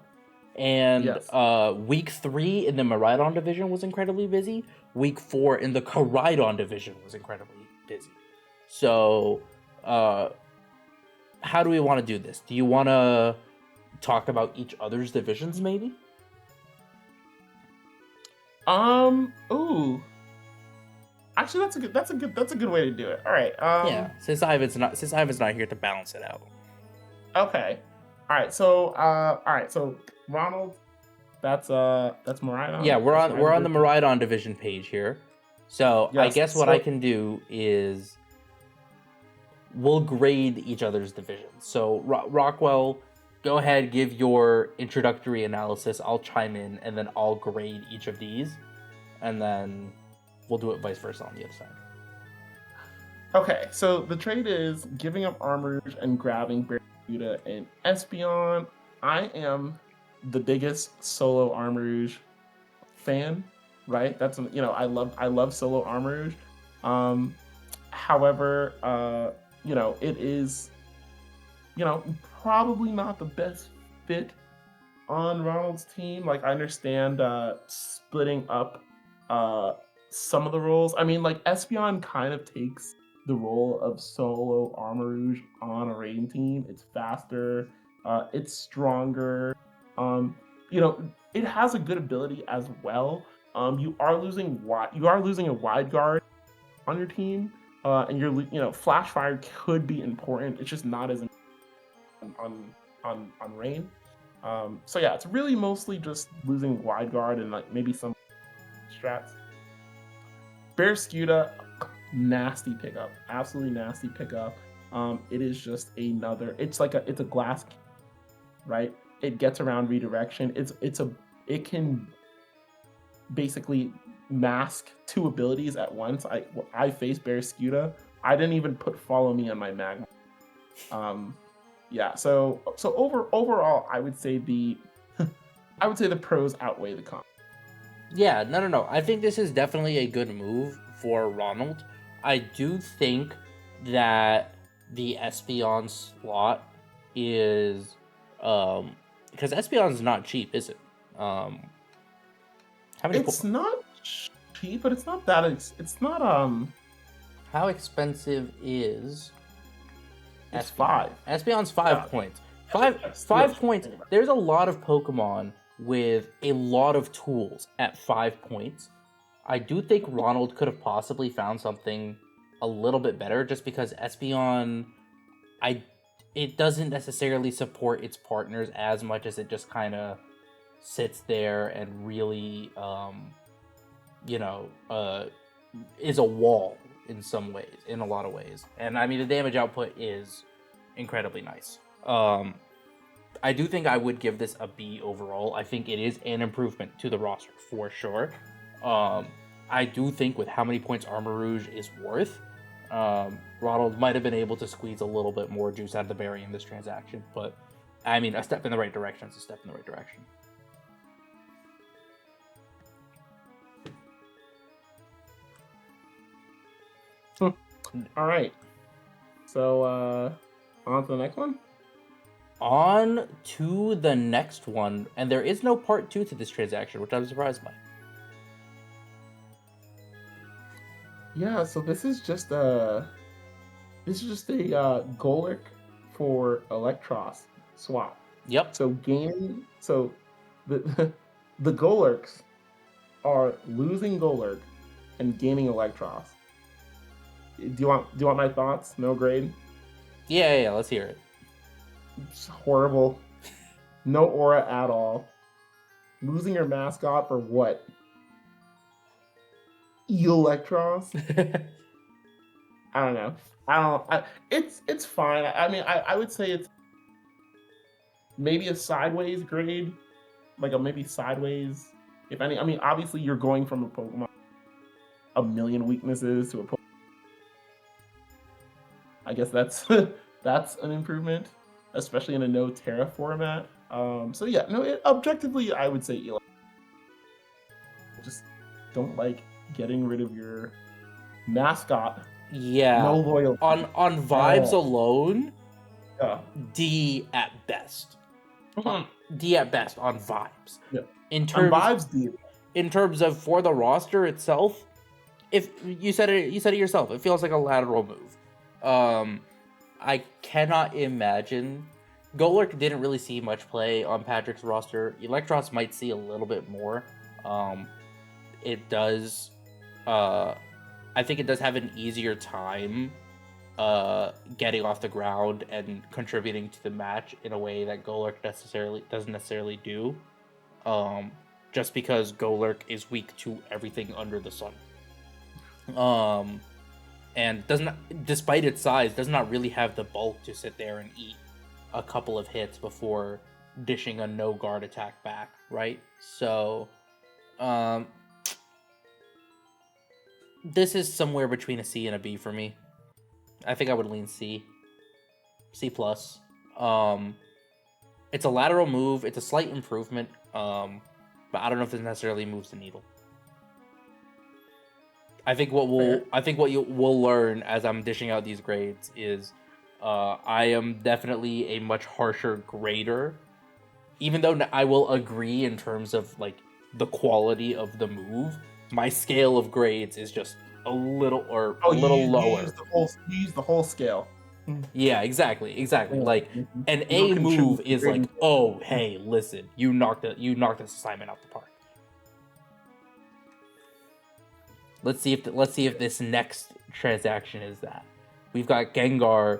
And yes. Week 3 in the Maridon division was incredibly busy. Week 4 in the Caridon division was incredibly busy. So, how do we want to do this? Do you want to talk about each other's divisions, maybe? Ooh. Actually, that's a good way to do it. All right. Yeah. Since Ivan's not here to balance it out. Okay. All right. So Ronald, that's Maridon. Yeah, we're on the Maridon division page here. So yes, I guess what I can do is we'll grade each other's divisions. So Rockwell, go ahead, give your introductory analysis. I'll chime in, and then I'll grade each of these, and then we'll do it vice versa on the other side. Okay, so the trade is giving up Armourouge and grabbing Barracuda and Espeon. I am the biggest solo Armourouge fan, right? That's, you know, I love solo Armourouge. However, you know, it is, you know, probably not the best fit on Ronald's team. Like, I understand splitting up some of the roles. I mean, like, Espeon kind of takes the role of solo Armourouge on a raiding team. It's faster, it's stronger. You know, it has a good ability as well. You are losing a wide guard on your team, and you know, Flash Fire could be important. It's just not as important on Rain. So yeah, it's really mostly just losing wide guard and like maybe some strats. Barracuda, nasty pickup, absolutely nasty pickup. It is just another. It's a glass, right? It gets around redirection. It can basically mask 2 abilities at once. I faced Barracuda. I didn't even put Follow Me on my Magma. Yeah. So overall, I would say the pros outweigh the cons. Yeah. No. I think this is definitely a good move for Ronald. I do think that the Espeon slot is because Espeon's not cheap, is it? It's not cheap, but it's not that. It's not. How expensive is? It's 5. Espeon's 5 points. Five points. There's a lot of Pokemon with a lot of tools at 5 points. I do think Ronald could have possibly found something a little bit better, just because Espeon, it doesn't necessarily support its partners as much as it just kind of sits there and really, is a wall in some ways, in a lot of ways. And I mean, the damage output is incredibly nice. I do think I would give this a B overall. I think it is an improvement to the roster for sure. I do think with how many points Armor Rouge is worth, Ronald might have been able to squeeze a little bit more juice out of the berry in this transaction. But I mean, a step in the right direction is a step in the right direction. All right. So, on to the next one? On to the next one. And there is no part 2 to this transaction, which I'm surprised by. Yeah, so this is just a Golurk for Electros swap. Yep. So the the Golurks are losing Golurk and gaining Electros. Do you want my thoughts? No grade? Yeah, let's hear it. It's horrible. No aura at all. Losing your mascot for what? Electros? I don't know. It's fine. I mean, I would say it's maybe a sideways grade, like a maybe sideways. If any, I mean, obviously you're going from a Pokemon a million weaknesses to a Pokemon. I guess that's that's an improvement, especially in a no Terra format. So yeah, no, objectively, I would say Eli. Just don't like getting rid of your mascot. Yeah. No loyalty. On vibes alone, Yeah. D at best. Mm-hmm. D at best on vibes. Yeah. In terms vibes, D. In terms of for the roster itself, if you said it yourself, it feels like a lateral move. I cannot imagine. Golurk didn't really see much play on Patrick's roster. Electros might see a little bit more. It does. I think it does have an easier time getting off the ground and contributing to the match in a way that Golurk doesn't necessarily do. Just because Golurk is weak to everything under the sun. And despite its size, does not really have the bulk to sit there and eat a couple of hits before dishing a no guard attack back, right? So, this is somewhere between a C and a B for me. I think I would lean C. C+. It's a lateral move. It's a slight improvement. But I don't know if this necessarily moves the needle. I think what we'll learn as I'm dishing out these grades is I am definitely a much harsher grader. Even though I will agree in terms of like the quality of the move, my scale of grades is just a little lower. You use the whole scale. Yeah, exactly. Yeah. Like an A move is like, oh, hey, listen, you knocked this assignment out the park. Let's see if this next transaction is that. We've got Gengar,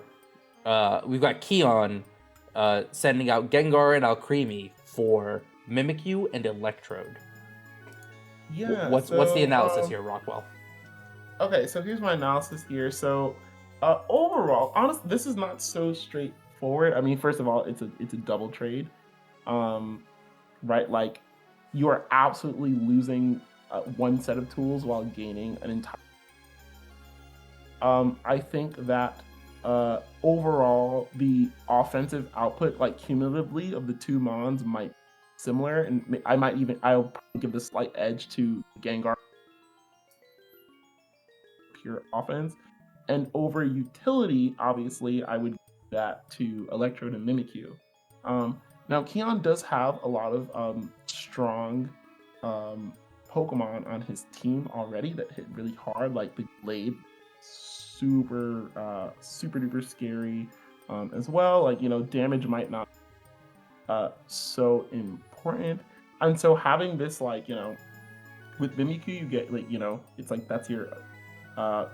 we've got Keon sending out Gengar and Alcremie for Mimikyu and Electrode. Yeah. What's the analysis here, Rockwell? Okay, so here's my analysis here. So overall, honestly, this is not so straightforward. I mean, first of all, it's a double trade, right? Like you are absolutely losing one set of tools while gaining an entire. I think that overall the offensive output, like cumulatively, of the two Mons might be similar, and I'll probably give the slight edge to Gengar pure offense, and over utility, obviously, I would give that to Electrode and Mimikyu. Now, Keon does have a lot of strong Pokemon on his team already that hit really hard, like the Glade, super duper scary as well. Like, damage might not so important. And so having this, like, with Mimikyu, you get, like, it's like that's your,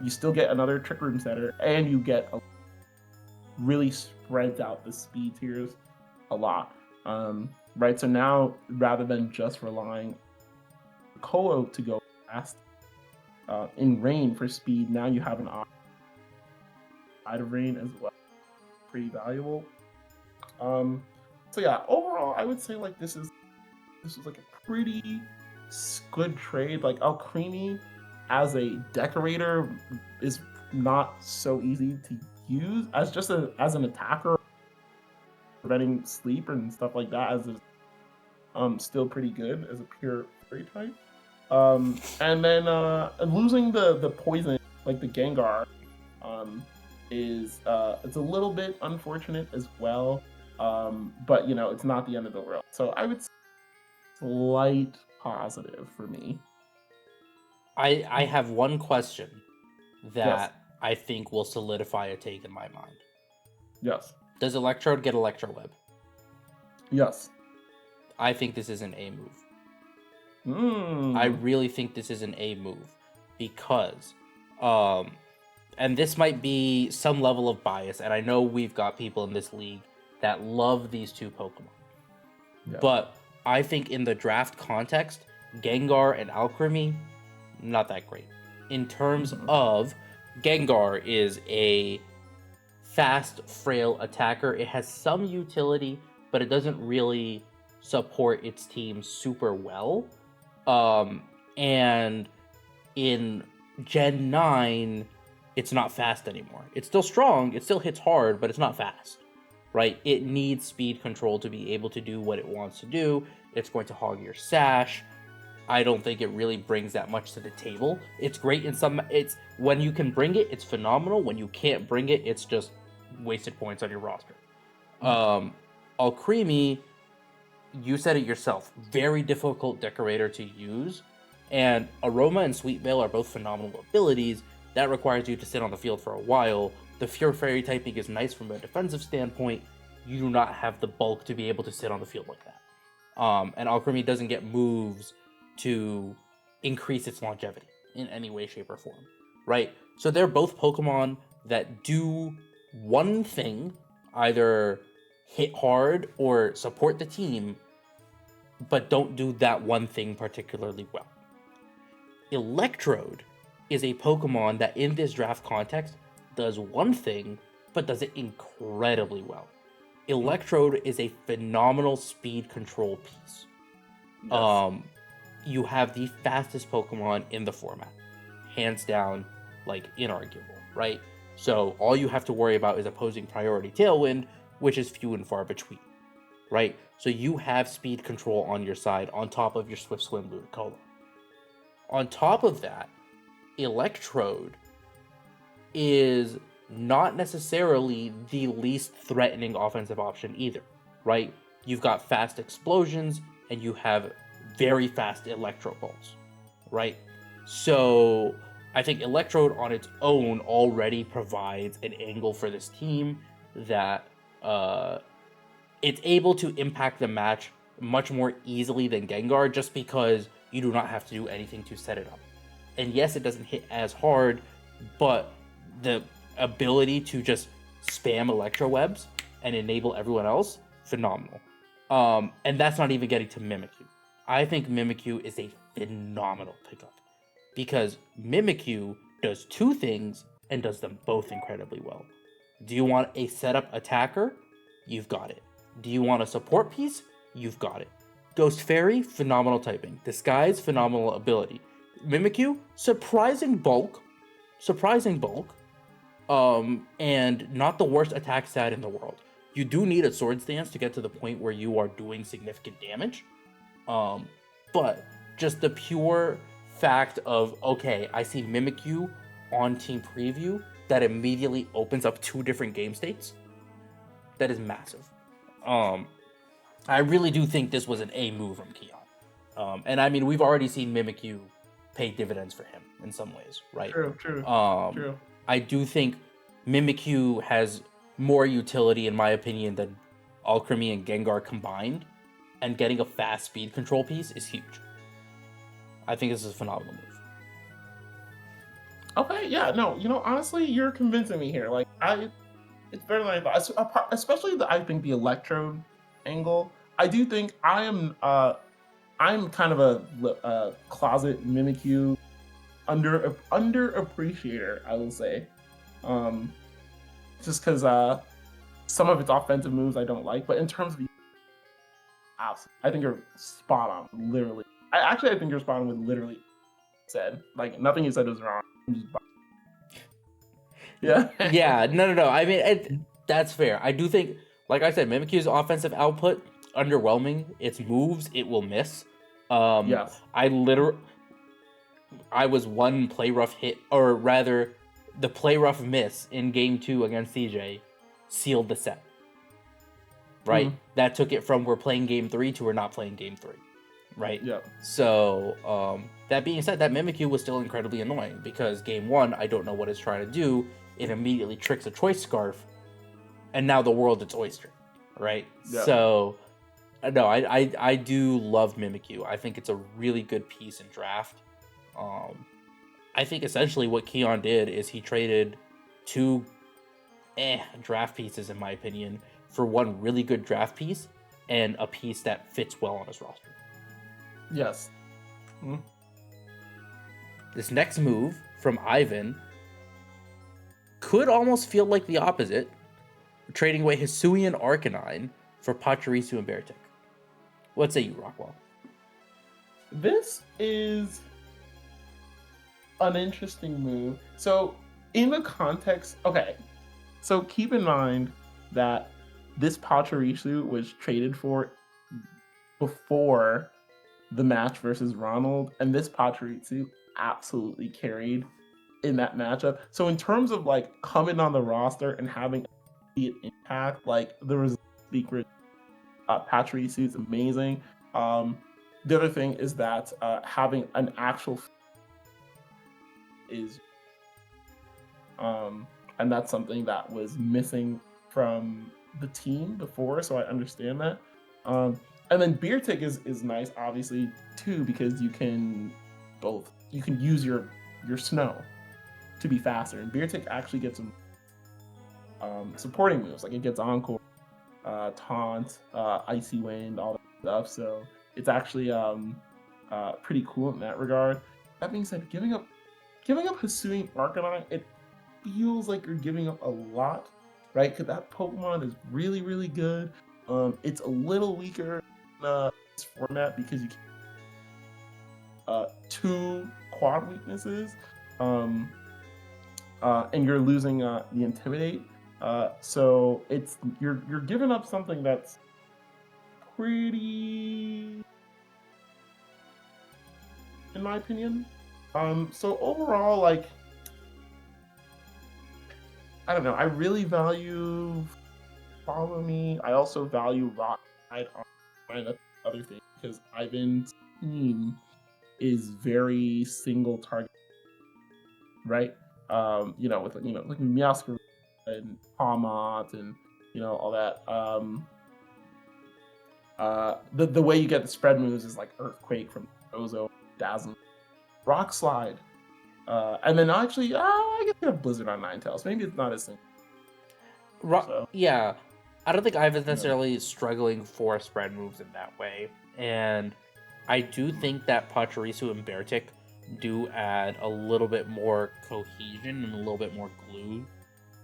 you still get another Trick Room setter, and you get really spreads out the speed tiers a lot. Right? So now, rather than just relying on Kolo to go fast in rain for speed, now you have an option out of rain as well. Pretty valuable. So yeah, overall, I would say like this is like a pretty good trade. Like Alcremie as a decorator is not so easy to use as just as an attacker, preventing sleep and stuff like that. As is still pretty good as a pure fairy type. And then losing the poison, like the Gengar, is it's a little bit unfortunate as well. But it's not the end of the world. So I would say slight positive for me. I have one question that Yes. I think will solidify a take in my mind. Yes. Does Electrode get Electro Web? Yes. I think this is an A move. I really think this is an A move because, and this might be some level of bias, and I know we've got people in this league that love these two Pokemon. Yeah. But I think in the draft context, Gengar and Alcremie, not that great. In terms of, Gengar is a fast, frail attacker. It has some utility, but it doesn't really support its team super well. And in Gen 9, it's not fast anymore. It's still strong, it still hits hard, but it's not fast, right? It needs speed control to be able to do what it wants to do. It's going to hog your sash. I don't think it really brings that much to the table. It's great in some, when you can bring it, it's phenomenal. When you can't bring it, it's just wasted points on your roster. Alcremie, you said it yourself, very difficult decorator to use, and Aroma and Sweet Veil are both phenomenal abilities. That requires you to sit on the field for a while. The Pure Fairy typing is nice from a defensive standpoint. You do not have the bulk to be able to sit on the field like that. And Alcremie doesn't get moves to increase its longevity in any way, shape, or form, right? So they're both Pokemon that do one thing, either hit hard or support the team, but don't do that one thing particularly well. Electrode is a Pokemon that in this draft context does one thing, but does it incredibly well. Electrode is a phenomenal speed control piece. Yes. You have the fastest Pokemon in the format, hands down, like inarguable, right? So all you have to worry about is opposing priority Tailwind, which is few and far between, right? So you have speed control on your side on top of your Swift Swim Ludicolo. On top of that, Electrode is not necessarily the least threatening offensive option either, right? You've got fast explosions and you have very fast Electro Balls, right? So I think Electrode on its own already provides an angle for this team that it's able to impact the match much more easily than Gengar, just because you do not have to do anything to set it up. And yes, it doesn't hit as hard, but the ability to just spam Electro Webs and enable everyone else, phenomenal. And that's not even getting to Mimikyu. I think Mimikyu is a phenomenal pickup because Mimikyu does two things and does them both incredibly well. Do you want a setup attacker? You've got it. Do you want a support piece? You've got it. Ghost Fairy, phenomenal typing. Disguise, phenomenal ability. Mimikyu, surprising bulk, and not the worst attack stat in the world. You do need a Sword Stance to get to the point where you are doing significant damage, but just the pure fact of, okay, I see Mimikyu on Team Preview, that immediately opens up two different game states. That is massive. I really do think this was an A move from Keon. And I mean, we've already seen Mimikyu pay dividends for him in some ways, right? True. True. I do think Mimikyu has more utility, in my opinion, than Alcremie and Gengar combined. and getting a fast speed control piece is huge. I think this is a phenomenal move. Okay, yeah, no, honestly, you're convincing me here. Like, it's better than I thought, especially I think the electrode angle. I do think I'm kind of a closet Mimikyu underappreciator, I will say. Just because some of its offensive moves I don't like, but in terms of I think you're spot on, literally. I think you're spot on with literally said. Like, nothing you said was wrong. I'm just yeah. Yeah, no. I mean, that's fair. I do think, like I said, Mimikyu's offensive output, underwhelming. Its moves, it will miss. Yes. I was one play rough hit, or rather, the play rough miss in game 2 against CJ sealed the set. Right? That took it from we're playing game 3 to we're not playing game 3. Right? Yeah. So, that being said, that Mimikyu was still incredibly annoying because game 1, I don't know what it's trying to do. It immediately tricks a choice scarf, and now the world's its oyster. Right? Yeah. So, no, I do love Mimikyu. I think it's a really good piece in draft. I think essentially what Keon did is he traded 2 draft pieces, in my opinion, for one really good draft piece and a piece that fits well on his roster. Yes. This next move from Ivan could almost feel like the opposite, trading away Hisuian Arcanine for Pachirisu and Beartick. What say you, Rockwell? This is an interesting move. So, in the context, okay, so keep in mind that this Pachirisu was traded for before the match versus Ronald, and this Pachirisu absolutely carried in that matchup. So, in terms of like coming on the roster and having an impact, like there was secret Pachirisu is amazing. The other thing is that having an actual is and that's something that was missing from the team before, so I understand that. And then Beartick is nice, obviously, too, because you can use your snow to be faster, and Beartick actually gets some supporting moves, like it gets Encore, Taunt, Icy Wind, all that stuff. So it's actually pretty cool in that regard. That being said, giving up Hisuian Arcanine, it feels like you're giving up a lot, right? Because that Pokemon is really, really good. It's a little weaker in this format because you can 2 quad weaknesses, and you're losing the Intimidate. So you're giving up something that's pretty, in my opinion. So overall, like, I don't know. I really value Follow Me. I also value Rockwell on the other thing because Ivan's team is very single target, right? With like Meowscarada and Palmont and all that. The way you get the spread moves is like Earthquake from Ozo, Dazzle, Rock Slide, and then actually, I guess you have Blizzard on Ninetales. Maybe it's not as simple. Yeah, I don't think Ivan's necessarily struggling for spread moves in that way, and I do think that Pachirisu and Beartick do add a little bit more cohesion and a little bit more glue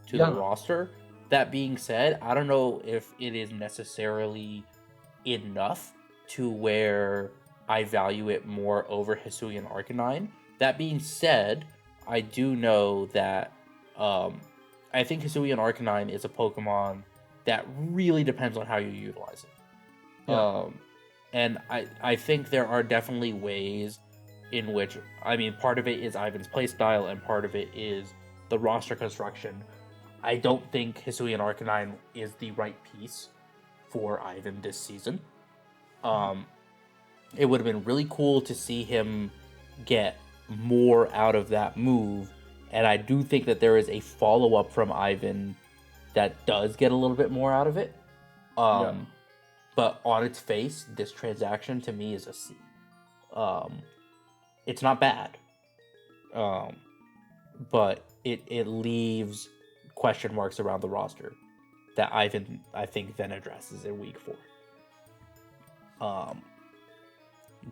to the roster. That being said, I don't know if it is necessarily enough to where I value it more over Hisuian Arcanine. That being said, I do know that I think Hisuian Arcanine is a Pokemon that really depends on how you utilize it. Yeah. And I think there are definitely ways in which, I mean, part of it is Ivan's playstyle and part of it is the roster construction. I don't think Hisuian Arcanine is the right piece for Ivan this season. It would have been really cool to see him get more out of that move, and I do think that there is a follow-up from Ivan that does get a little bit more out of it. But on its face, this transaction to me is a C. It's not bad. But it leaves question marks around the roster that I think then addresses in week 4.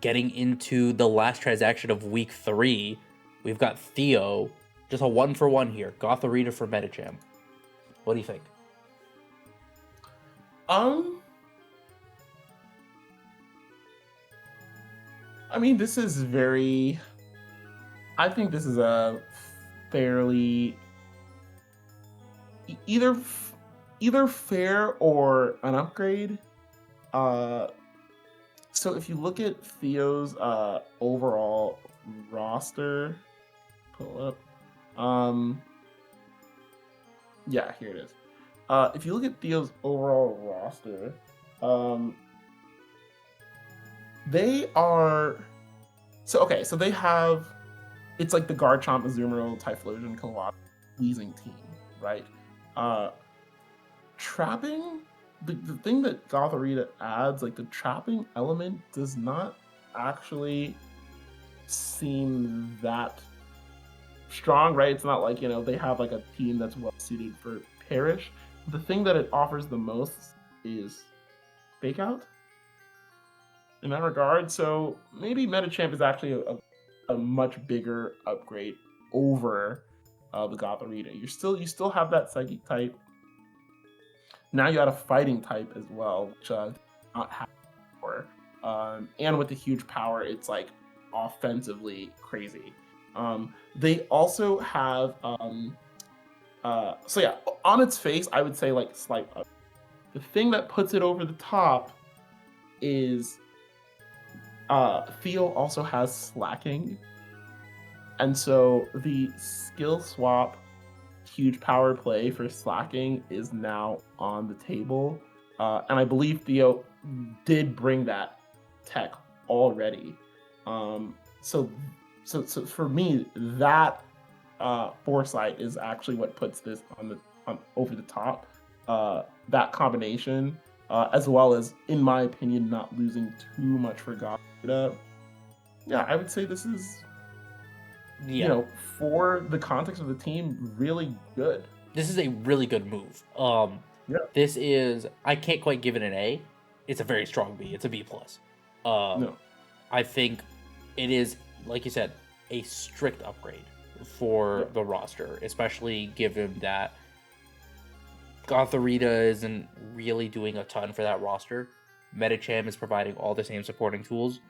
Getting into the last transaction of week 3, we've got Theo, just a 1-for-1 here. Gotharita for Medicham. What do you think? I mean, this is very. I think this is a fairly either fair or an upgrade. So if you look at Theo's overall roster, pull up. Yeah, here it is. If you look at Theo's overall roster, they are so they have, it's like the Garchomp, Azumarill, Typhlosion, Kilowattrel, Weezing team, right? Trapping, the thing that Gotharita adds, like the trapping element does not actually seem that strong, right? It's not like, they have like a team that's well suited for Perish. The thing that it offers the most is Fake Out in that regard. So maybe Medicham is actually a much bigger upgrade over the Gotharita. You still have that Psychic type. Now you add a Fighting type as well, which not have before. And with the huge power, it's like offensively crazy. They also have so yeah, on its face, I would say like slight up. The thing that puts it over the top is Theo also has slacking, and so the skill swap huge power play for slacking is now on the table, and I believe Theo did bring that tech already. So for me, that foresight is actually what puts this on over the top. That combination, as well as, in my opinion, not losing too much for Gotharita. Yeah, I would say this is, for the context of the team, really good. This is a really good move. This is, I can't quite give it an A. It's a very strong B. It's a B+. No. I think it is, like you said, a strict upgrade for the roster, especially given that Gotharita isn't really doing a ton for that roster. Medicham is providing all the same supporting tools.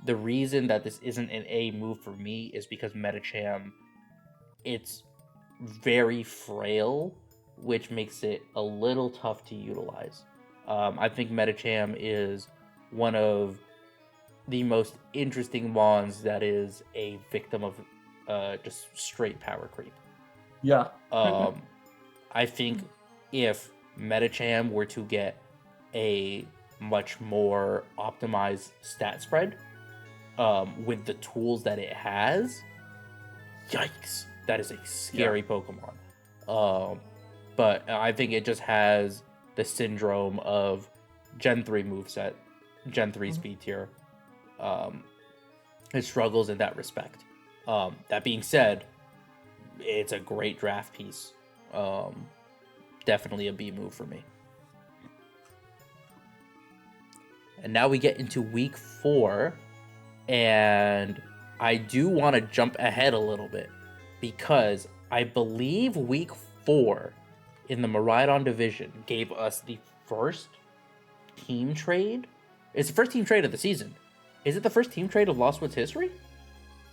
The reason that this isn't an A move for me is because Medicham, it's very frail, which makes it a little tough to utilize. I think Medicham is one of the most interesting mons that is a victim of just straight power creep. Yeah. I think if Medicham were to get a much more optimized stat spread with the tools that it has, yikes, that is a scary Pokemon. But I think it just has the syndrome of Gen 3 moveset, Gen 3 speed tier. It struggles in that respect. That being said, it's a great draft piece. Definitely a B move for me. And now we get into week 4, and I do want to jump ahead a little bit because I believe week 4 in the Miraidon division gave us the first team trade. It's the first team trade of the season. Is it the first team trade of Lost Woods history?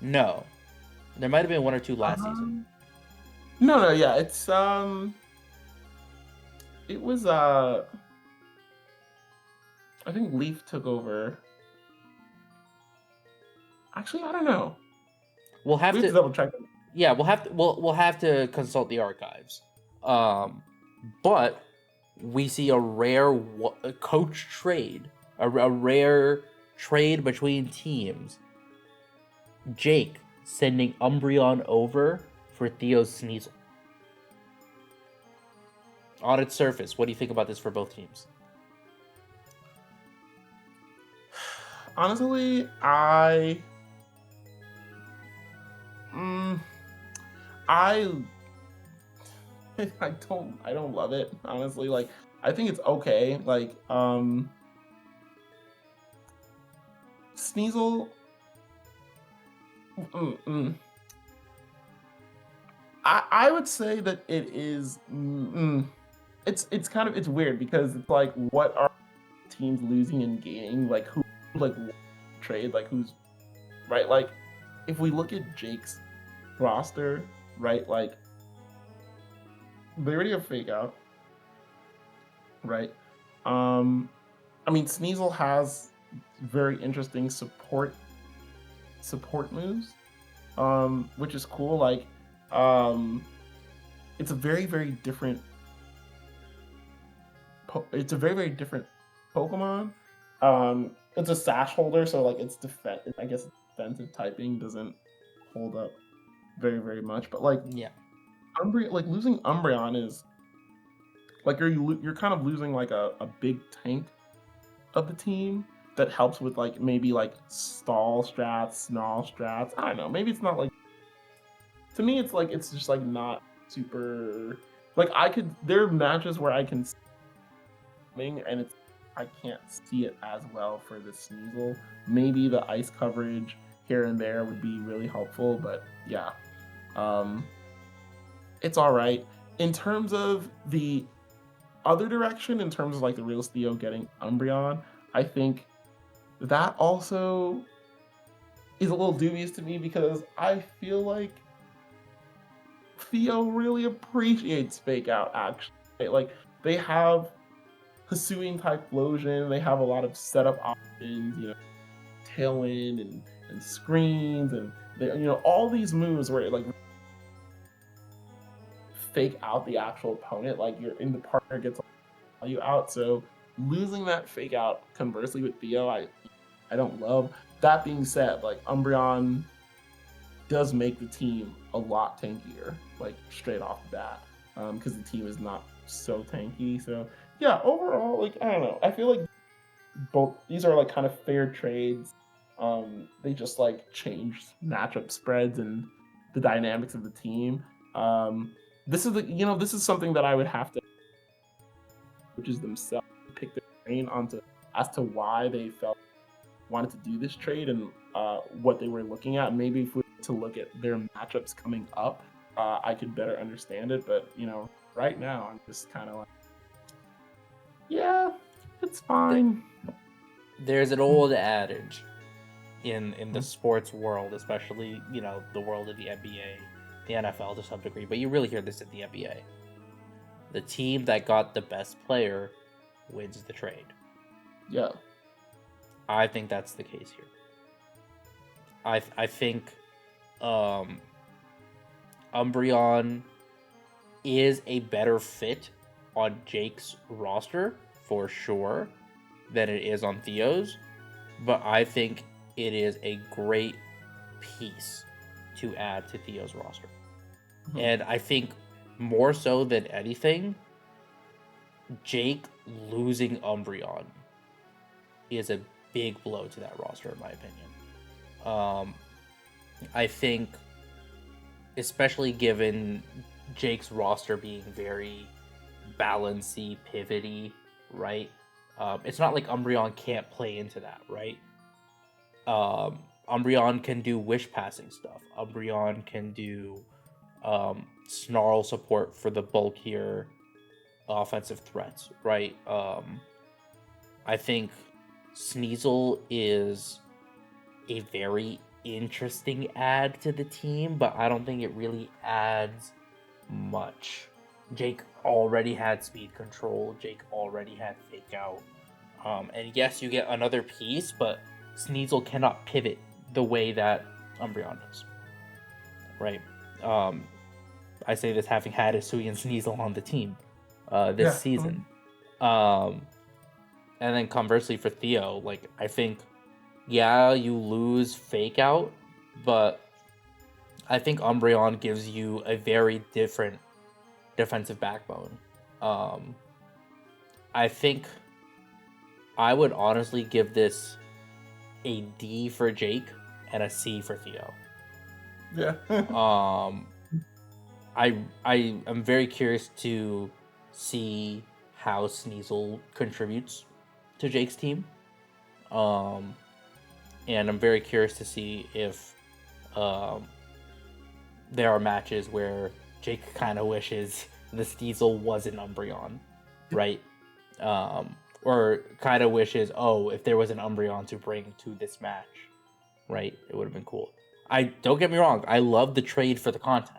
No. There might have been 1 or 2 last season. No, yeah, it's it was I think Leaf took over. Actually, I don't know. We'll have to double check. Yeah, we'll have to consult the archives. But we see a rare coach trade, a rare trade between teams. Jake sending Umbreon over for Theo's Sneasel. On its surface, what do you think about this for both teams? Honestly, mm, I I don't love it. Honestly, like I think it's okay. Like Sneasel. I would say that it is. It's kind of it's weird because it's like what are teams losing and gaining? Like who like trade? Like who's right? Like if we look at Jake's roster, right? Like they already have fake out, right? I mean Sneasel has very interesting support moves, which is cool. Like it's a very different it's a very different Pokemon. It's a sash holder, so like it's I guess defensive typing doesn't hold up very much. But like Yeah. like losing Umbreon is like you're kind of losing like a big tank of the team that helps with like maybe like stall strats, snarl strats. I don't know. Maybe it's not like to me. It's like it's just like not super. Like there are matches where I can and it's I can't see it as well for the Sneasel. Maybe the ice coverage here and there would be really helpful, but yeah, it's all right. In terms of the other direction, in terms of like the real Theo getting Umbreon, I think that also is a little dubious to me because I feel like Theo really appreciates Fake Out. Actually, like they have Hisuian type Explosion. They have a lot of setup options, Tailwind and screens and all these moves where it like fake out the actual opponent, like the partner gets you out. So losing that fake out conversely with Theo, I don't love. That being said, like Umbreon does make the team a lot tankier, like straight off the bat, because the team is not so tanky. So yeah, overall, like I don't know. I feel like both these are like kind of fair trades. They just like change matchup spreads and the dynamics of the team. This is this is something that I would have to, which is themselves, pick their brain onto as to why they wanted to do this trade and what they were looking at. Maybe if we were to look at their matchups coming up, I could better understand it. But right now I'm just kind of like, yeah, it's fine. There's an old adage in the sports world, especially the world of the NBA, the NFL to some degree, but you really hear this in the NBA. The team that got the best player wins the trade. Yeah. I think that's the case here. I think Umbreon is a better fit on Jake's roster for sure than it is on Theo's, but I think it is a great piece to add to Theo's roster. Mm-hmm. And I think more so than anything, Jake losing Umbreon is a big blow to that roster, in my opinion. I think, especially given Jake's roster being very balancy, pivoty, right? It's not like Umbreon can't play into that, right? Umbreon can do wish passing stuff. Umbreon can do snarl support for the bulkier offensive threats, right? I think Sneasel is a very interesting add to the team, but I don't think it really adds much. Jake already had speed control. Jake already had fake out. And yes, you get another piece, but Sneasel cannot pivot the way that Umbreon does. Right? I say this having had Hisuian and Sneasel on the team this season. And then conversely for Theo, like I think, yeah, you lose fake out, but I think Umbreon gives you a very different defensive backbone. I think I would honestly give this a D for Jake and a C for Theo. Yeah. I am very curious to see how Sneasel contributes to Jake's team. And I'm very curious to see if there are matches where Jake kind of wishes the Sneasel was an Umbreon, right? Or kind of wishes, if there was an Umbreon to bring to this match, right? It would have been cool. Don't get me wrong, I love the trade for the content.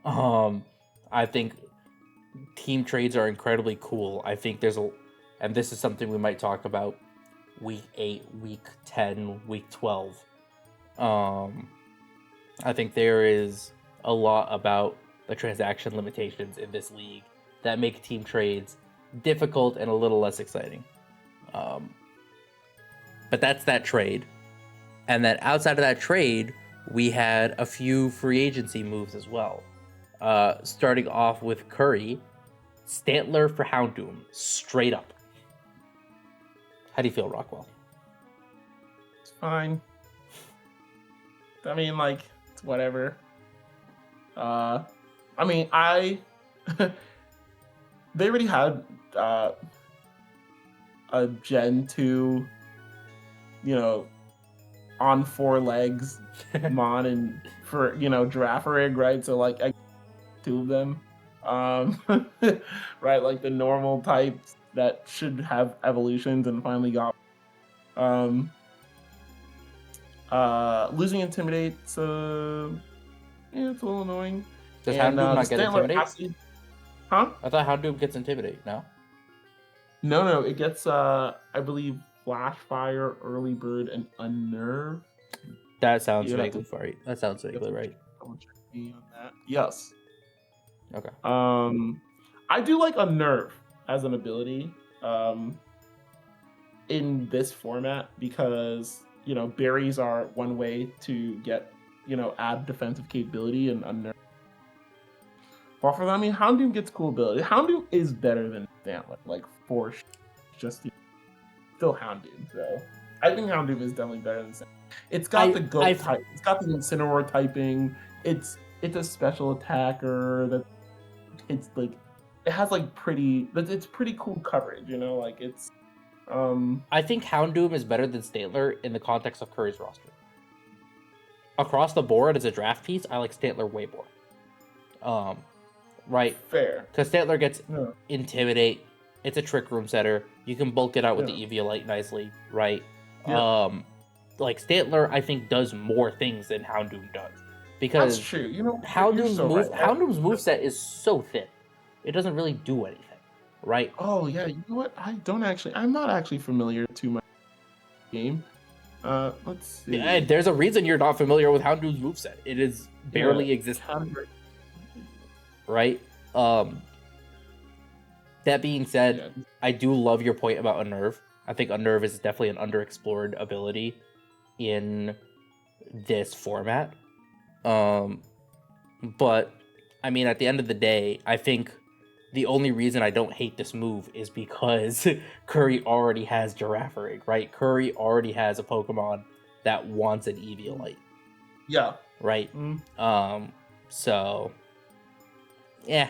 I think team trades are incredibly cool. I think and this is something we might talk about week 8, week 10, week 12. I think there is a lot about the transaction limitations in this league that make team trades difficult and a little less exciting. But that's that trade. And then outside of that trade, we had a few free agency moves as well. Starting off with Curry, Stantler for Houndoom, straight up. How do you feel, Rockwell? It's fine. I mean, like, it's whatever. I mean, they already had a Gen 2, on 4 legs Mon and for, Girafarig, right? So, like, I 2 of them. Right, like the normal types that should have evolutions and finally got losing Intimidate, so it's a little annoying. Does Houndoom not get Intimidate? Huh? I thought Houndoom gets Intimidate, no? No, it gets I believe Flash Fire, Early Bird, and Unnerve. That sounds vaguely right. That sounds vaguely right. Double check me on that. Yes. Okay. I do like Unnerve as an ability in this format because berries are one way to get add defensive capability and Unnerve. But for that, I mean, Houndoom gets cool ability. Houndoom is better than Stantler, like for sure. Just still Houndoom, so I think Houndoom is definitely better than Stantler. It's got the goat type. It's got the Incineroar typing. It's a special attacker that it's like it has like it's pretty cool coverage, like it's I think Houndoom is better than Stantler in the context of Curry's roster. Across the board as a draft piece, I like Stantler way more. Right. Fair. Because Stantler gets Intimidate. It's a Trick Room setter. You can bulk it out with the Eviolite nicely, right? Yeah. Like Stantler, I think does more things than Houndoom does. Because that's true. Houndoom's right. Houndoom's moveset is so thin. It doesn't really do anything, right? Oh yeah, you know what? I'm not actually familiar too much with the game. Let's see. Yeah, there's a reason you're not familiar with Houndoom's moveset. It is barely existent. Right? That being said, I do love your point about Unnerve. I think Unnerve is definitely an underexplored ability in this format. But I mean, at the end of the day, I think the only reason I don't hate this move is because Curry already has Girafarig, right? Curry already has a Pokemon that wants an Eviolite. Yeah. Right? So yeah.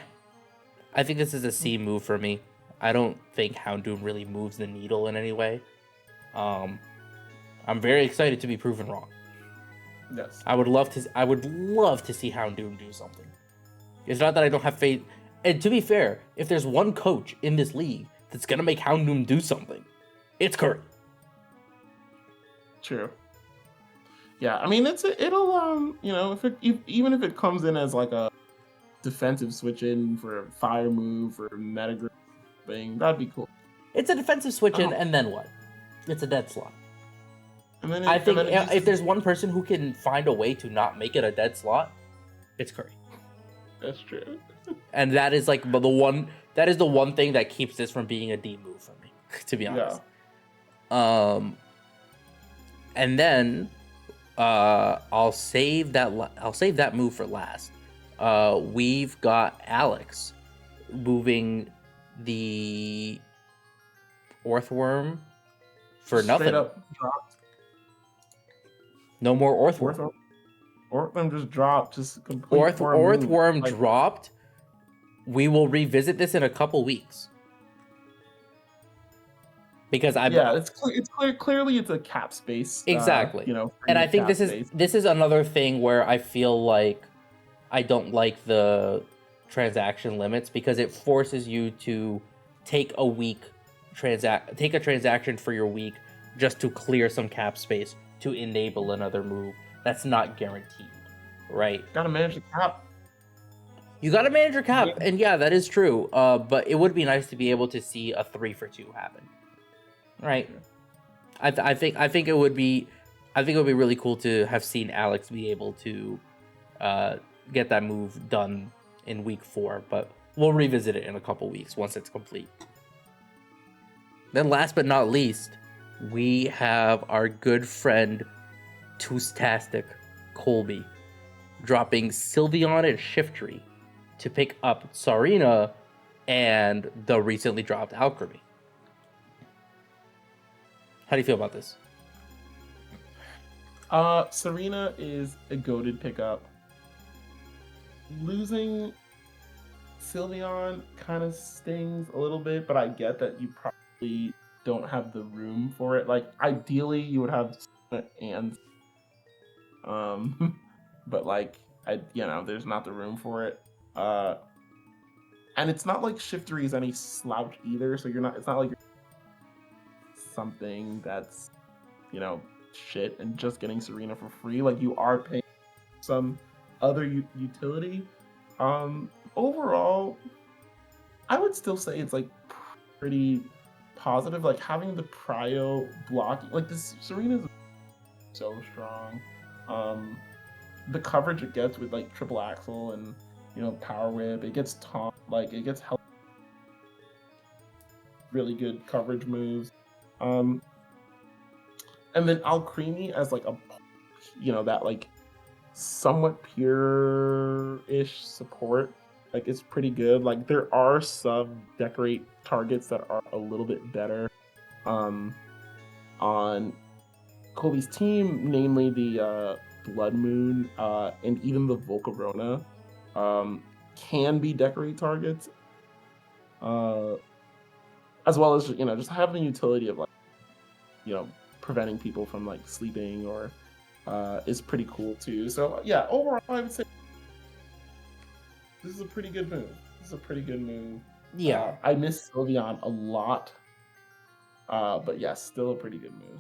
I think this is a C move for me. I don't think Houndoom really moves the needle in any way. I'm very excited to be proven wrong. Yes. I would love to see Houndoom do something. It's not that I don't have faith. And to be fair, if there's one coach in this league that's gonna make Houndoom do something, it's Curry. True. Yeah, I mean it'll even if it comes in as like a defensive switch in for a fire move or meta thing, that'd be cool. It's a defensive switch in, and then what? It's a dead slot. And then I think if there's one person who can find a way to not make it a dead slot, it's Curry. That's true. And that is like the one thing that keeps this from being a D move for me, to be honest. Yeah. And then I'll save that move for last. We've got Alex moving the Orthworm for nothing. Straight up dropped. No more Orthworm. Orthworm just dropped. Just complete Orthworm dropped. We will revisit this in a couple weeks. Because clearly it's a cap space. Exactly. And I think this is another thing where I feel like I don't like the transaction limits, because it forces you to take a transaction for your week just to clear some cap space to enable another move that's not guaranteed, right? Gotta manage the cap. You gotta manage your cap, and yeah, that is true. But it would be nice to be able to see a 3-for-2 happen, right? I think it would be really cool to have seen Alex be able to get that move done in week 4, but we'll revisit it in a couple weeks once it's complete. Then last but not least, we have our good friend Toostastic Colby dropping Sylveon and Shiftry to pick up Sarina and the recently dropped Alchemy. How do you feel about this? Sarina is a goated pickup. Losing Sylveon kind of stings a little bit, but I get that you probably don't have the room for it. Like, ideally, you would have and but like, there's not the room for it. And it's not like Shiftry is any slouch either, so it's not like you're something that's, shit and just getting Sarina for free. Like, you are paying some other utility. Overall, I would still say it's like pretty positive. Like, having the prio block, like, this Sarina's so strong. The coverage it gets with like triple axle and power whip, it gets taunt, like it gets help, really good coverage moves. And then Alcremie as like a that like somewhat pure-ish support, like it's pretty good. Like, there are some decorate targets that are a little bit better on Colby's team, namely the Blood Moon and even the Volcarona can be decorate targets, as well as just having the utility of like preventing people from like sleeping or is pretty cool too. So yeah, overall I would say this is a pretty good move. Yeah, I miss Sylveon a lot, but yeah, still a pretty good move.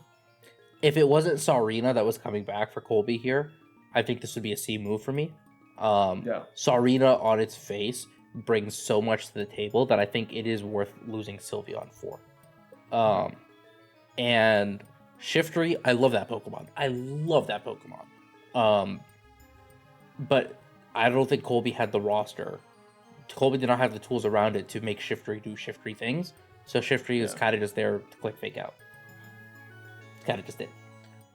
If it wasn't Sarina that was coming back for Colby here, I think this would be a C move for me. Sarina on its face brings so much to the table that I think it is worth losing Sylveon for. And Shiftry, I love that Pokemon. But I don't think Colby had the roster. Colby did not have the tools around it to make Shiftry do Shiftry things. So Shiftry is kind of just there to click fake out. It's kind of just it.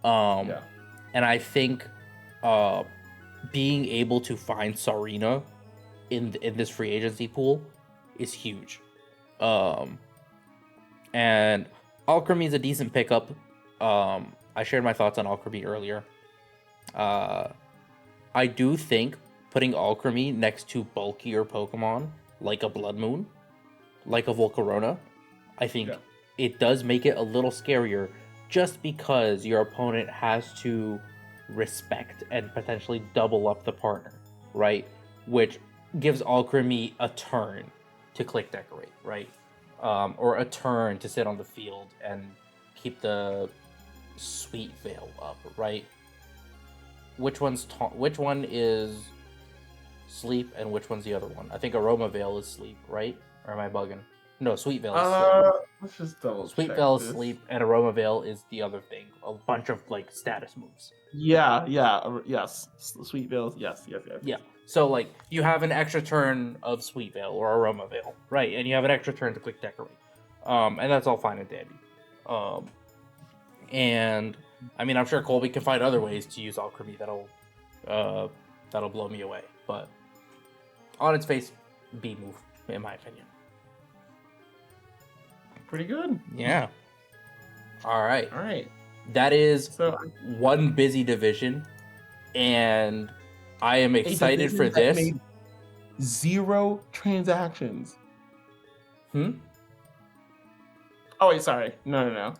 And I think being able to find Sarina in this free agency pool is huge. And Alchemy is a decent pickup. I shared my thoughts on Alchemy earlier. I do think putting Alchemy next to bulkier Pokemon like a Blood Moon, like a Volcarona, I think it does make it a little scarier, just because your opponent has to respect and potentially double up the partner, right? Which gives Alchemy a turn to click decorate, right? Or a turn to sit on the field and keep the Sweet Veil up, right? Which one is sleep and which one's the other one? I think Aroma Veil is sleep, right? Or am I bugging? No, Sweet Veil is sleep. Let's just double Sweet check Veil is this. sleep, and Aroma Veil is the other thing. A bunch of like status moves. Yes. Sweet Veil, yes. Yeah. So like you have an extra turn of Sweet Veil or Aroma Veil, right? And you have an extra turn to click decorate. And that's all fine and dandy. And I mean, I'm sure Colby can find other ways to use Alchemy that'll blow me away. But on its face, B move, in my opinion. Pretty good. Yeah. All right. That is So one busy division, and I am excited for division that this. made 0 transactions. Oh wait, sorry. No.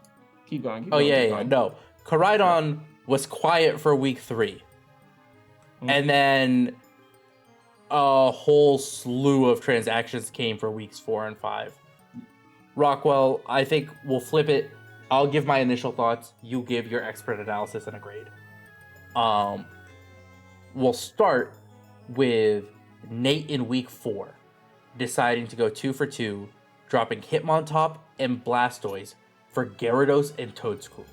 Keep going. Yeah. No, Koraidon was quiet for week 3, and then a whole slew of transactions came for weeks 4 and 5. Rockwell, I think we'll flip it. I'll give my initial thoughts. You give your expert analysis and a grade. We'll start with Nate in week 4, deciding to go 2 for 2, dropping Hitmontop and Blastoise for Gyarados and Toedscool.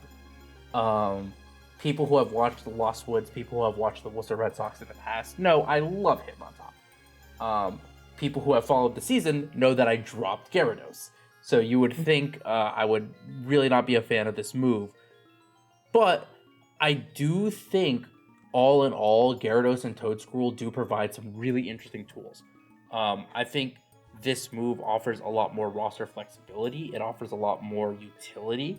People who have watched the Lost Woods, people who have watched the Worcester Red Sox in the past, know I love Hitmontop. People who have followed the season know that I dropped Gyarados. So you would think I would really not be a fan of this move. But I do think, all in all, Gyarados and Toedscool do provide some really interesting tools. I think this move offers a lot more roster flexibility. It offers a lot more utility.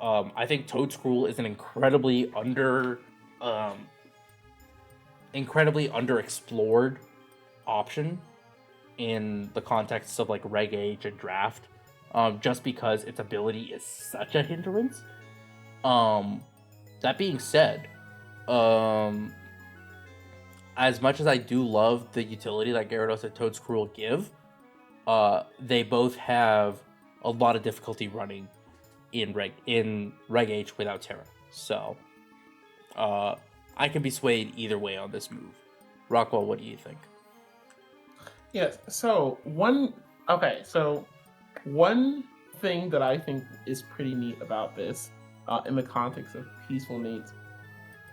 I think Toedscool is an incredibly underexplored option in the context of like Reg Age and Draft, just because its ability is such a hindrance. That being said, as much as I do love the utility that Gyarados and Toedscool give, they both have a lot of difficulty running in Reg Age without Terra. So I can be swayed either way on this move. Rockwell, what do you think? Yes. So one thing that I think is pretty neat about this, in the context of Peaceful Nate's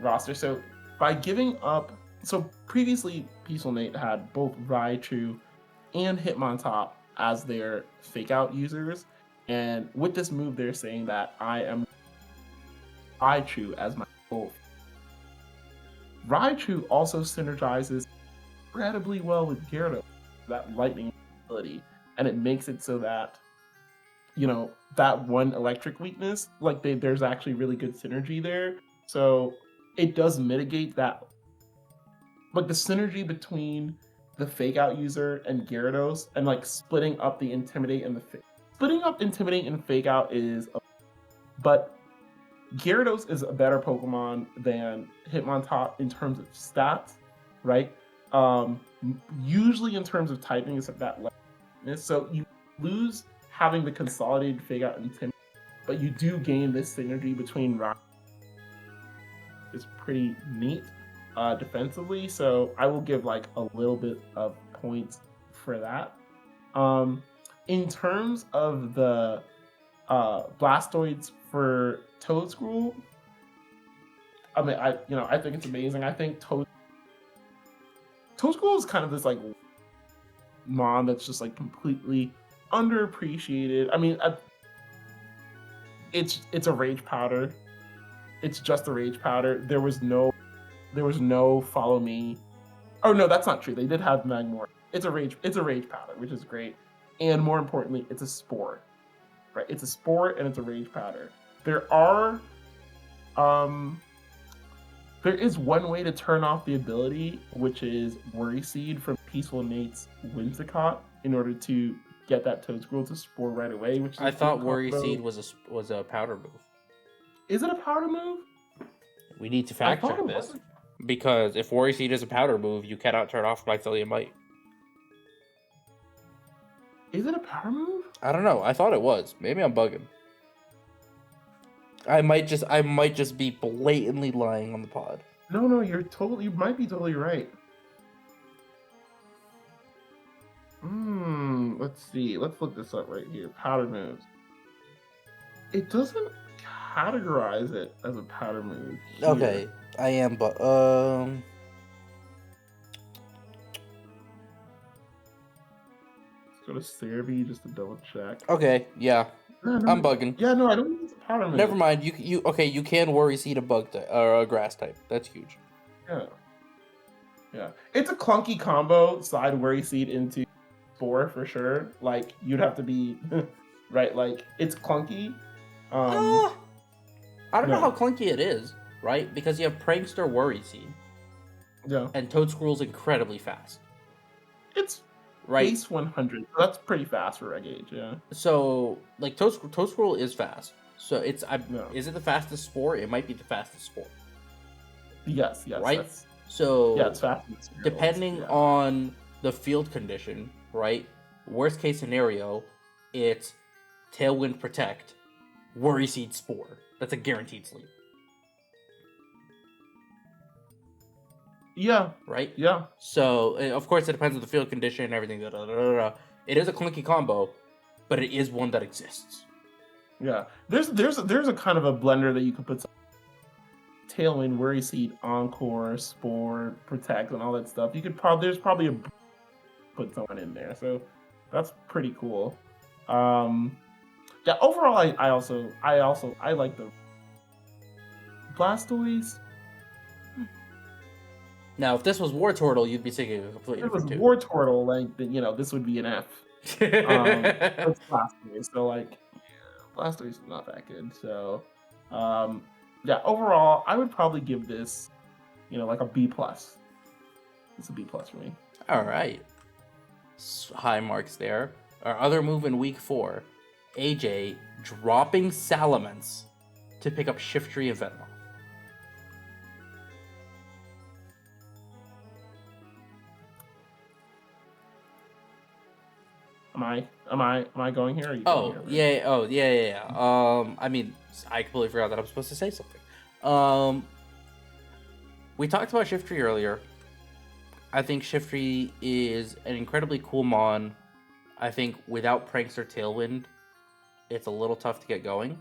roster. So by giving up, so previously Peaceful Nate had both Raichu and Hitmontop as their fake out users, and with this move they're saying that I am Raichu as my goal. Raichu also synergizes incredibly well with Gyarados, that lightning ability, and it makes it so that, you know, that one electric weakness, like there's actually really good synergy there. So it does mitigate that, like the synergy between the fake out user and Gyarados, and like splitting up the Intimidate and fake out is, but Gyarados is a better Pokemon than Hitmontop in terms of stats, right? Usually in terms of typing, it's that lightness. So you lose having the consolidated fake out and Intimidate, but you do gain this synergy between Rock. It's pretty neat defensively, so I will give like a little bit of points for that. In terms of the Blastoids for Toedscool, I mean, I think it's amazing. I think Toedscool is kind of this like mon that's just like completely underappreciated. I mean, it's a rage powder. It's just a rage powder. There was no follow me. Oh no, that's not true. They did have Magmor. It's a rage powder, which is great. And more importantly, it's a spore. Right? It's a spore and it's a rage powder. There is one way to turn off the ability, which is Worry Seed from Peaceful Nate's Whimsicott, in order to get that Toedscool to spore right away. Which I thought Worry Seed was a powder move. Is it a powder move? We need to fact check this. Because if Worry Seed is a powder move, you cannot turn off Mycelium Might. Is it a powder move? I don't know. I thought it was. Maybe I'm bugging. I might just be blatantly lying on the pod. No, you might be totally right. Let's see. Let's look this up right here. Powder moves. It doesn't categorize it as a powder move here. Okay, I am, but Let's go to Cerebi just to double check. Okay, yeah. No, I'm bugging. Yeah, no, I don't think it's a powder move. Never mind. You can Worry Seed a bug type or a grass type. That's huge. Yeah. It's a clunky combo. Slide Worry Seed into Spore for sure. Like you'd have to be right. Like it's clunky. I don't know No. how clunky it is, right? Because you have Prankster Worry Seed, Yeah. and Toad Squirrel's incredibly fast. It's right? base 100. That's pretty fast for Regate, yeah. So, like, Toad Squirrel is fast. So, Yeah. is it the fastest spore? It might be the fastest spore. Yes. Right? So, it's fast. depending on the field condition, right? Worst case scenario, it's Tailwind Protect, Worry Seed Spore. That's a guaranteed sleep. Yeah. Right? Yeah. So, of course, it depends on the field condition and everything. It is a clunky combo, but it is one that exists. Yeah. There's a kind of a blender that you could put some Tailwind, Worry Seed, Encore, Spore, Protect, and all that stuff. You could there's probably put someone in there. So that's pretty cool. Yeah, overall I also like the Blastoise. Now, if this was Wartortle, you'd be singing a completely If it was different Wartortle, like, this would be an F. It's Blastoise, so like, Blastoise is not that good. So, yeah, overall, I would probably give this, like a B+. It's a B+ for me. All right. High marks there. Our other move in week 4, AJ dropping Salamence to pick up Shiftry and Venomoth. Am I going here? Or are you Oh, going here, right? yeah. I mean, I completely forgot that I'm supposed to say something. We talked about Shiftry earlier. I think Shiftry is an incredibly cool mon. I think without Prankster Tailwind, it's a little tough to get going.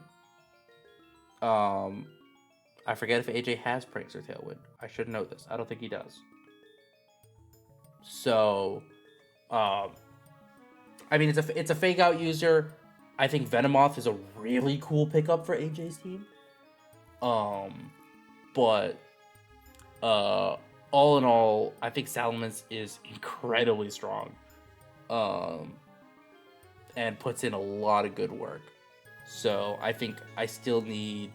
I forget if AJ has Prankster Tailwind. I should know this. I don't think he does. So, I mean, it's a fake out user. I think Venomoth is a really cool pickup for AJ's team. But all in all, I think Salamence is incredibly strong. And puts in a lot of good work. So I think I still need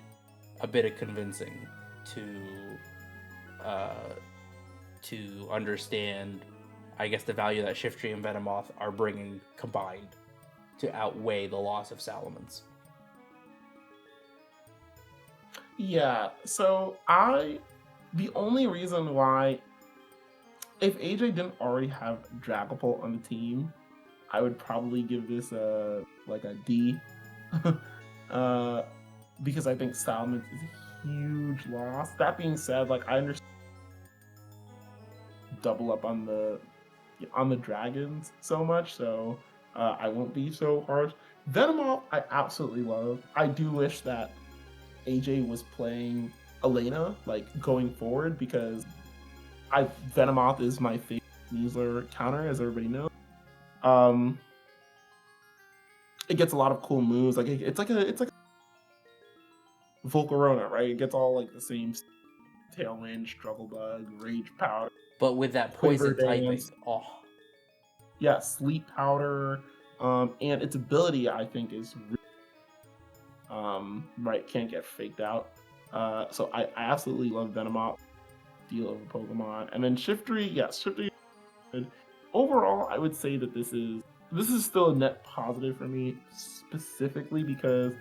a bit of convincing to understand, I guess, the value that Shiftry and Venomoth are bringing combined to outweigh the loss of Salamence. Yeah, so the only reason why, if AJ didn't already have Dragapult on the team, I would probably give this a D. Because I think Salamence is a huge loss. That being said, like, I understand double up on the dragons so much, so I won't be so harsh. Venomoth, I absolutely love. I do wish that AJ was playing Elena, like, going forward, because Venomoth is my favorite Sneasler counter, as everybody knows. It gets a lot of cool moves. Like, it's like Volcarona, right? It gets all like the same Tailwind, Struggle Bug, Rage Powder. But with that poison typing, yeah, Sleep Powder, and its ability, I think, is right, can't get faked out. So I absolutely love Venomoth, deal of a Pokemon, and then Shiftry, yes, Shiftry. Overall, I would say that this is still a net positive for me, specifically because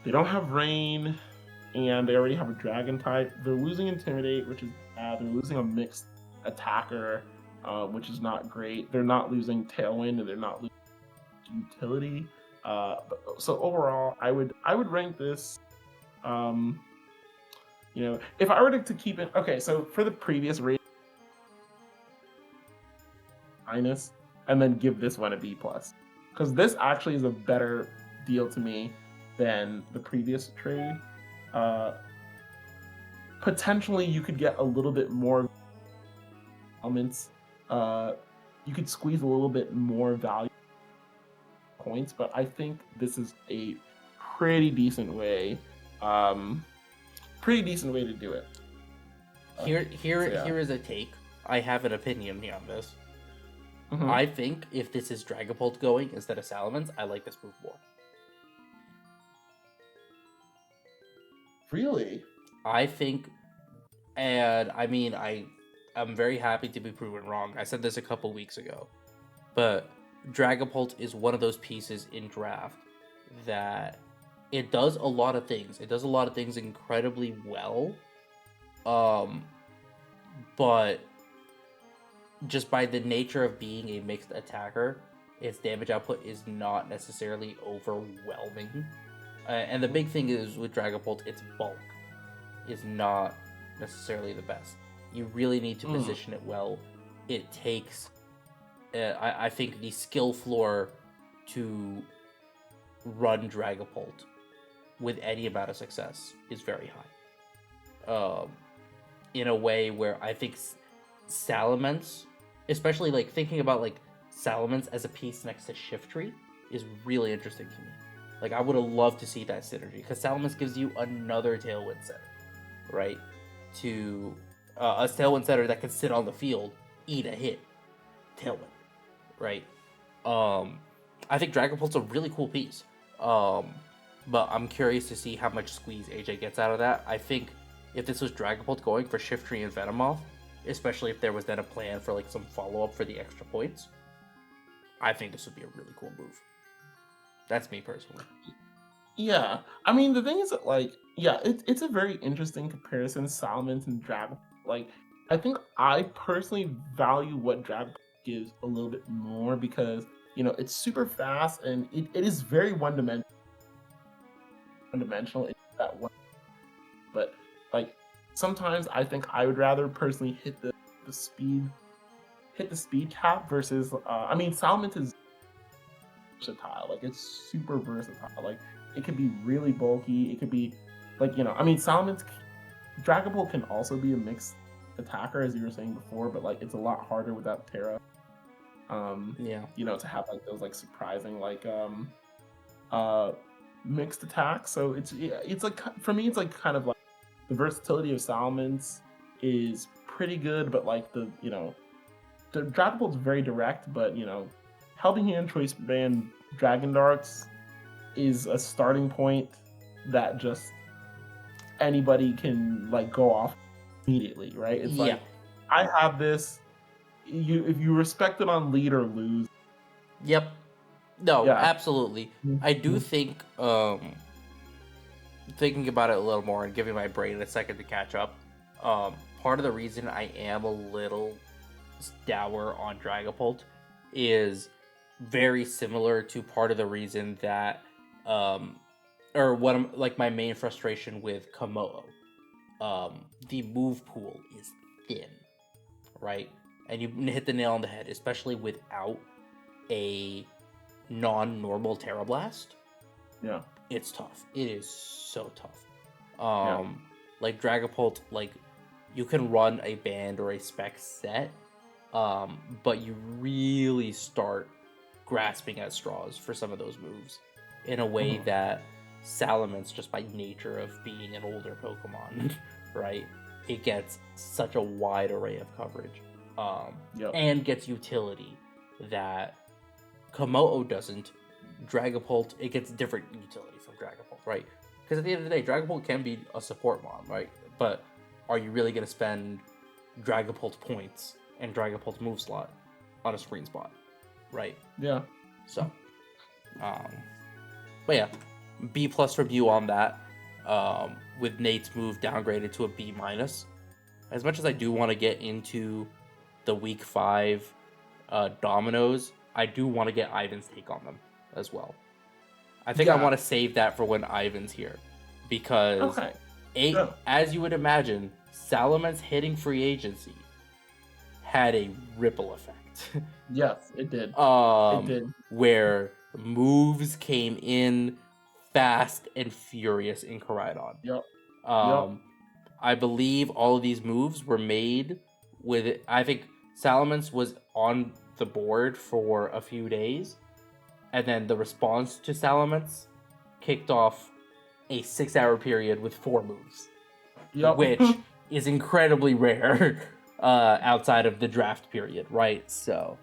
they don't have Rain, and they already have a Dragon type. They're losing Intimidate, which is bad. They're losing a mixed attacker, which is not great. They're not losing Tailwind, and they're not losing Utility. So overall, I would rank this. If I were to keep it, okay. So for the previous rating, minus, and then give this one a B+, because this actually is a better deal to me than the previous trade. Potentially, you could get a little bit more elements. You could squeeze a little bit more value points, but I think this is a pretty decent way. Pretty decent way to do it. Here is a take. I have an opinion on this. Mm-hmm. I think if this is Dragapult going instead of Salamence, I like this move more. Really? I think, and I mean, I'm very happy to be proven wrong. I said this a couple weeks ago, but Dragapult is one of those pieces in draft that it does a lot of things. It does a lot of things incredibly well, but just by the nature of being a mixed attacker, its damage output is not necessarily overwhelming. And the big thing is with Dragapult, its bulk is not necessarily the best. You really need to position it well. It takes, I think, the skill floor to run Dragapult with any amount of success is very high. In a way where I think Salamence, especially like thinking about like Salamence as a piece next to Shiftry, is really interesting to me. Like I would have loved to see that synergy because Salamence gives you another Tailwind setter, right? To a Tailwind setter that can sit on the field, eat a hit, Tailwind, right? I think Dragapult's a really cool piece. But I'm curious to see how much squeeze AJ gets out of that. I think if this was Dragapult going for Shiftry and Venomoth, especially if there was then a plan for like some follow-up for the extra points, I think this would be a really cool move. That's me personally. Yeah, I mean the thing is that like, yeah, it's a very interesting comparison, Salamence and Dragapult. Like, I think I personally value what Dragapult gives a little bit more because, you know, it's super fast and it is very one-dimensional in that one. But like sometimes I think I would rather personally hit the speed cap versus I mean Salamence is versatile. Like it's super versatile. Like it could be really bulky. It could be like, you know, I mean Salamence, Dragapult can also be a mixed attacker as you were saying before, but like it's a lot harder without Terra. Yeah. You know, to have like those like surprising like mixed attacks. So it's like for me it's like kind of like the versatility of Salamence is pretty good, but like the, you know, the Dragapult's very direct, but you know, Helping Hand, Choice Band, Dragon Darts is a starting point that just anybody can like go off immediately, right? It's like I have this. If you respect it on lead or lose. Yep. No, Yeah. absolutely. I do think thinking about it a little more and giving my brain a second to catch up, part of the reason I am a little dour on Dragapult is very similar to part of the reason that or what I'm like my main frustration with Komodo. The move pool is thin, right? And you hit the nail on the head, especially without a non-normal Terra Blast. Yeah. It's tough. It is so tough. Like Dragapult, like you can run a band or a spec set, but you really start grasping at straws for some of those moves in a way that Salamence, just by nature of being an older Pokemon, right? It gets such a wide array of coverage, and gets utility that Komodo doesn't. Dragapult, it gets different utility from Dragapult, right? Because at the end of the day, Dragapult can be a support mon, right? But are you really going to spend Dragapult points and Dragapult's move slot on a screen spot, right? Yeah. So, but yeah, B+ from you on that. With Nate's move downgraded to a B-. As much as I do want to get into the Week 5 dominoes, I do want to get Ivan's take on them as well. I think I want to save that for when Ivan's here, because as you would imagine, Salamence hitting free agency had a ripple effect. Yes, it did. It did. Where moves came in fast and furious in Koraidon. I believe all of these moves were made with, I think Salamence was on the board for a few days, and then the response to Salamence kicked off a 6-hour period with 4 moves, which is incredibly rare outside of the draft period, right? So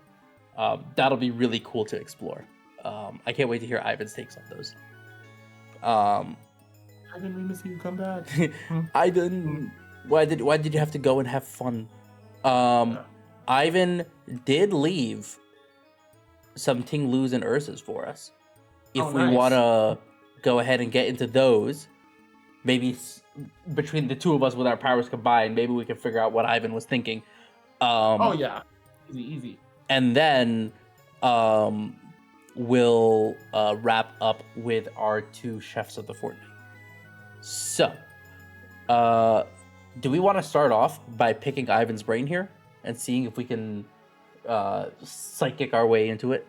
that'll be really cool to explore. I can't wait to hear Ivan's takes on those. Ivan, we miss you. Come back. Ivan, why did you have to go and have fun? Ivan did leave some TING-LUS and URSAs for us. If we nice. want to go ahead and get into those, maybe between the two of us with our powers combined, maybe we can figure out what Ivan was thinking. Oh yeah, easy. And then we'll wrap up with our 2 chefs of the fortnight. So, do we want to start off by picking Ivan's brain here and seeing if we can psychic our way into it?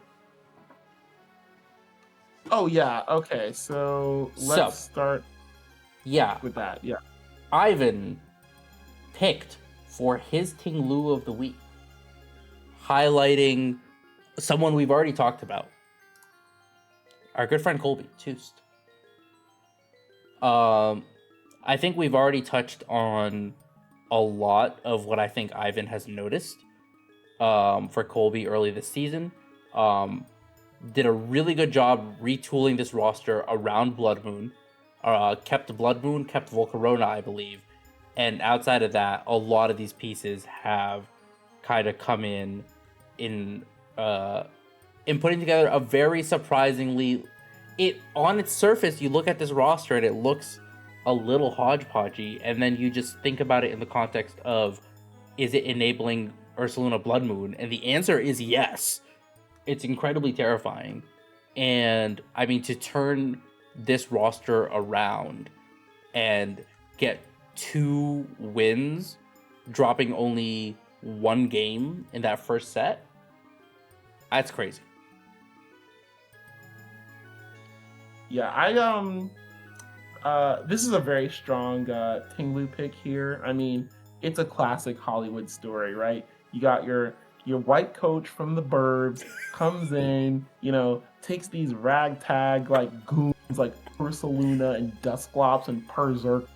Oh yeah, okay. So let's start with that. Yeah. Ivan picked for his TING-LUS of the week, highlighting someone we've already talked about. Our good friend Colby, Toost. I think we've already touched on a lot of what I think Ivan has noticed for Colby early this season. Did a really good job retooling this roster around Blood Moon. Kept Blood Moon, kept Volcarona, I believe. And outside of that, a lot of these pieces have kind of come in putting together a very surprisingly... on its surface, you look at this roster and it looks a little hodgepodgey, and then you just think about it in the context of, is it enabling Ursaluna Blood Moon? And the answer is yes. It's incredibly terrifying. And, I mean, to turn this roster around and get 2 wins, dropping only 1 game in that first set, that's crazy. Yeah, this is a very strong TING-LUS pick here. I mean, it's a classic Hollywood story, right? You got your white coach from the burbs, comes in, takes these ragtag like goons like Ursaluna and Dusclops and Perzerk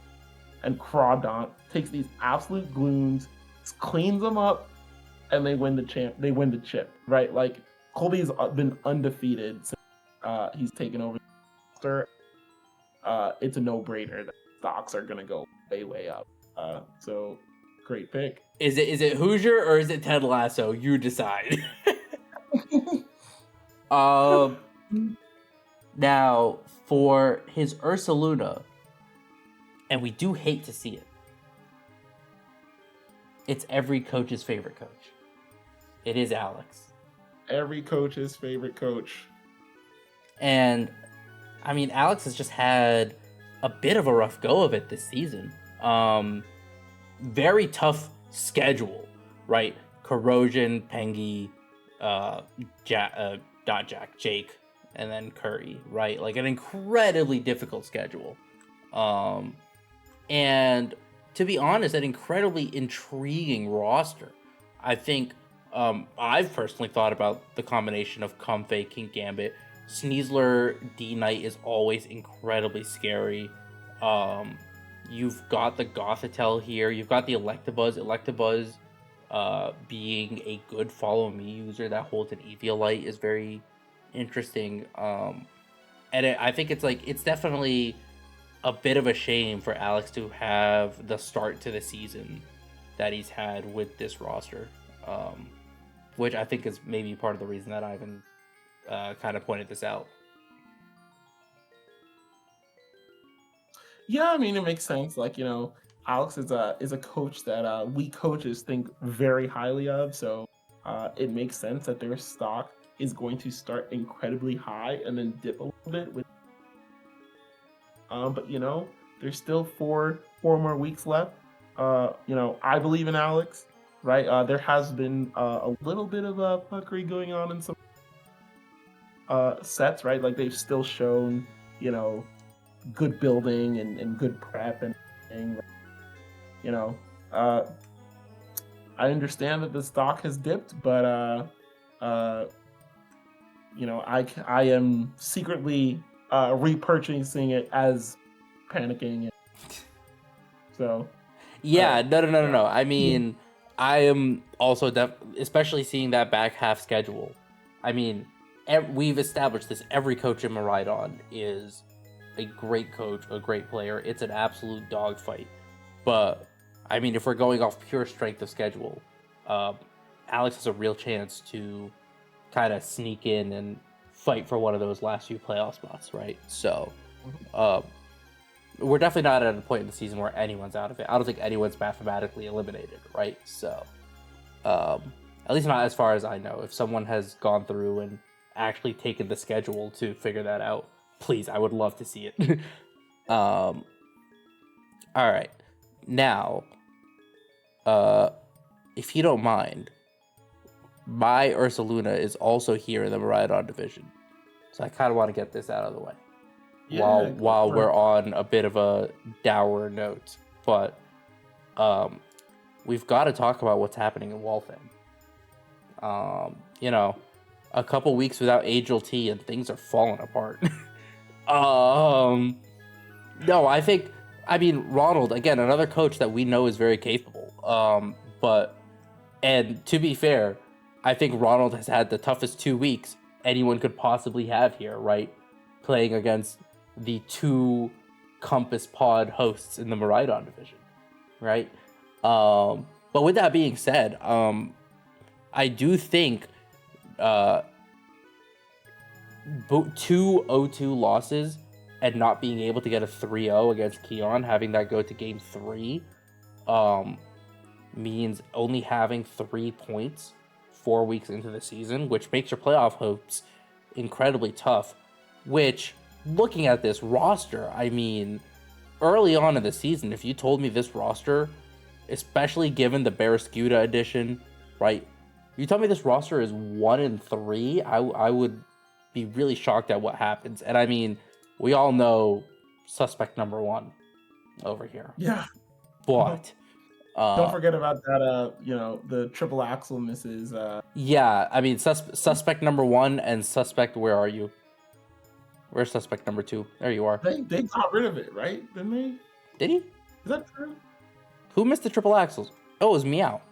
and Crawdont, takes these absolute goons, cleans them up, and they win the chip, right? Like, Colby's been undefeated since he's taken over the roster. It's a no-brainer that stocks are gonna go way up. So great pick. Is it Hoosier or is it Ted Lasso? You decide. Now for his Ursaluna, and we do hate to see it, it's every coach's favorite coach. It is Alex. Every coach's favorite coach. And I mean, Alex has just had a bit of a rough go of it this season. Very tough schedule, right? Corrosion, Pengy, Jake, and then Curry, right? Like an incredibly difficult schedule. And to be honest, an incredibly intriguing roster. I think I've personally thought about the combination of Comfey, King Gambit. Sneasler D-Knight is always incredibly scary. You've got the Gothitelle here. You've got the Electabuzz. Electabuzz being a good follow me user that holds an Eviolite is very interesting. And I think it's definitely a bit of a shame for Alex to have the start to the season that he's had with this roster. Which I think is maybe part of the reason that Ivan kind of pointed this out. Yeah, I mean, it makes sense. Like, Alex is a coach that we coaches think very highly of. So it makes sense that their stock is going to start incredibly high and then dip a little bit. But there's still four more weeks left. I believe in Alex, right? There has been a little bit of a puckery going on in some sets, right? Like they've still shown, good building and good prep and everything. I understand that the stock has dipped, but I am secretly repurchasing it as panicking. So yeah, no. I mean, I am also especially seeing that back half schedule. I mean, we've established this. Every coach in Maridon is a great coach, a great player. It's an absolute dogfight. But I mean, if we're going off pure strength of schedule, Alex has a real chance to kind of sneak in and fight for one of those last few playoff spots, right? So, we're definitely not at a point in the season where anyone's out of it. I don't think anyone's mathematically eliminated, right? So, at least not as far as I know. If someone has gone through and actually taken the schedule to figure that out, please, I would love to see it. All right. Now, if you don't mind, my Ursaluna is also here in the Maridon division. So I kind of want to get this out of the way. Yeah, while we're on a bit of a dour note. But we've got to talk about what's happening in Waltham. You know, a couple weeks without Angel T and things are falling apart. No, I mean, Ronald, again, another coach that we know is very capable. And to be fair, I think Ronald has had the toughest 2 weeks anyone could possibly have here, right? Playing against the 2 Compass Pod hosts in the Maridon division, right? But with that being said, I do think 2 0-2 losses and not being able to get a 3-0 against Keon, having that go to game 3, means only having 3 points 4 weeks into the season, which makes your playoff hopes incredibly tough. Which, looking at this roster, I mean, early on in the season, if you told me this roster, especially given the Barrascuda edition, right? You tell me this roster is 1-3, I would be really shocked at what happens. And I mean, we all know suspect number 1 over here. Yeah. But don't forget about that, the triple axle misses. Yeah, I mean, suspect number 1 and suspect, where are you? Where's suspect number 2? There you are. They got rid of it, right? Didn't they? Did he? Is that true? Who missed the triple axles? Oh, it was Meow.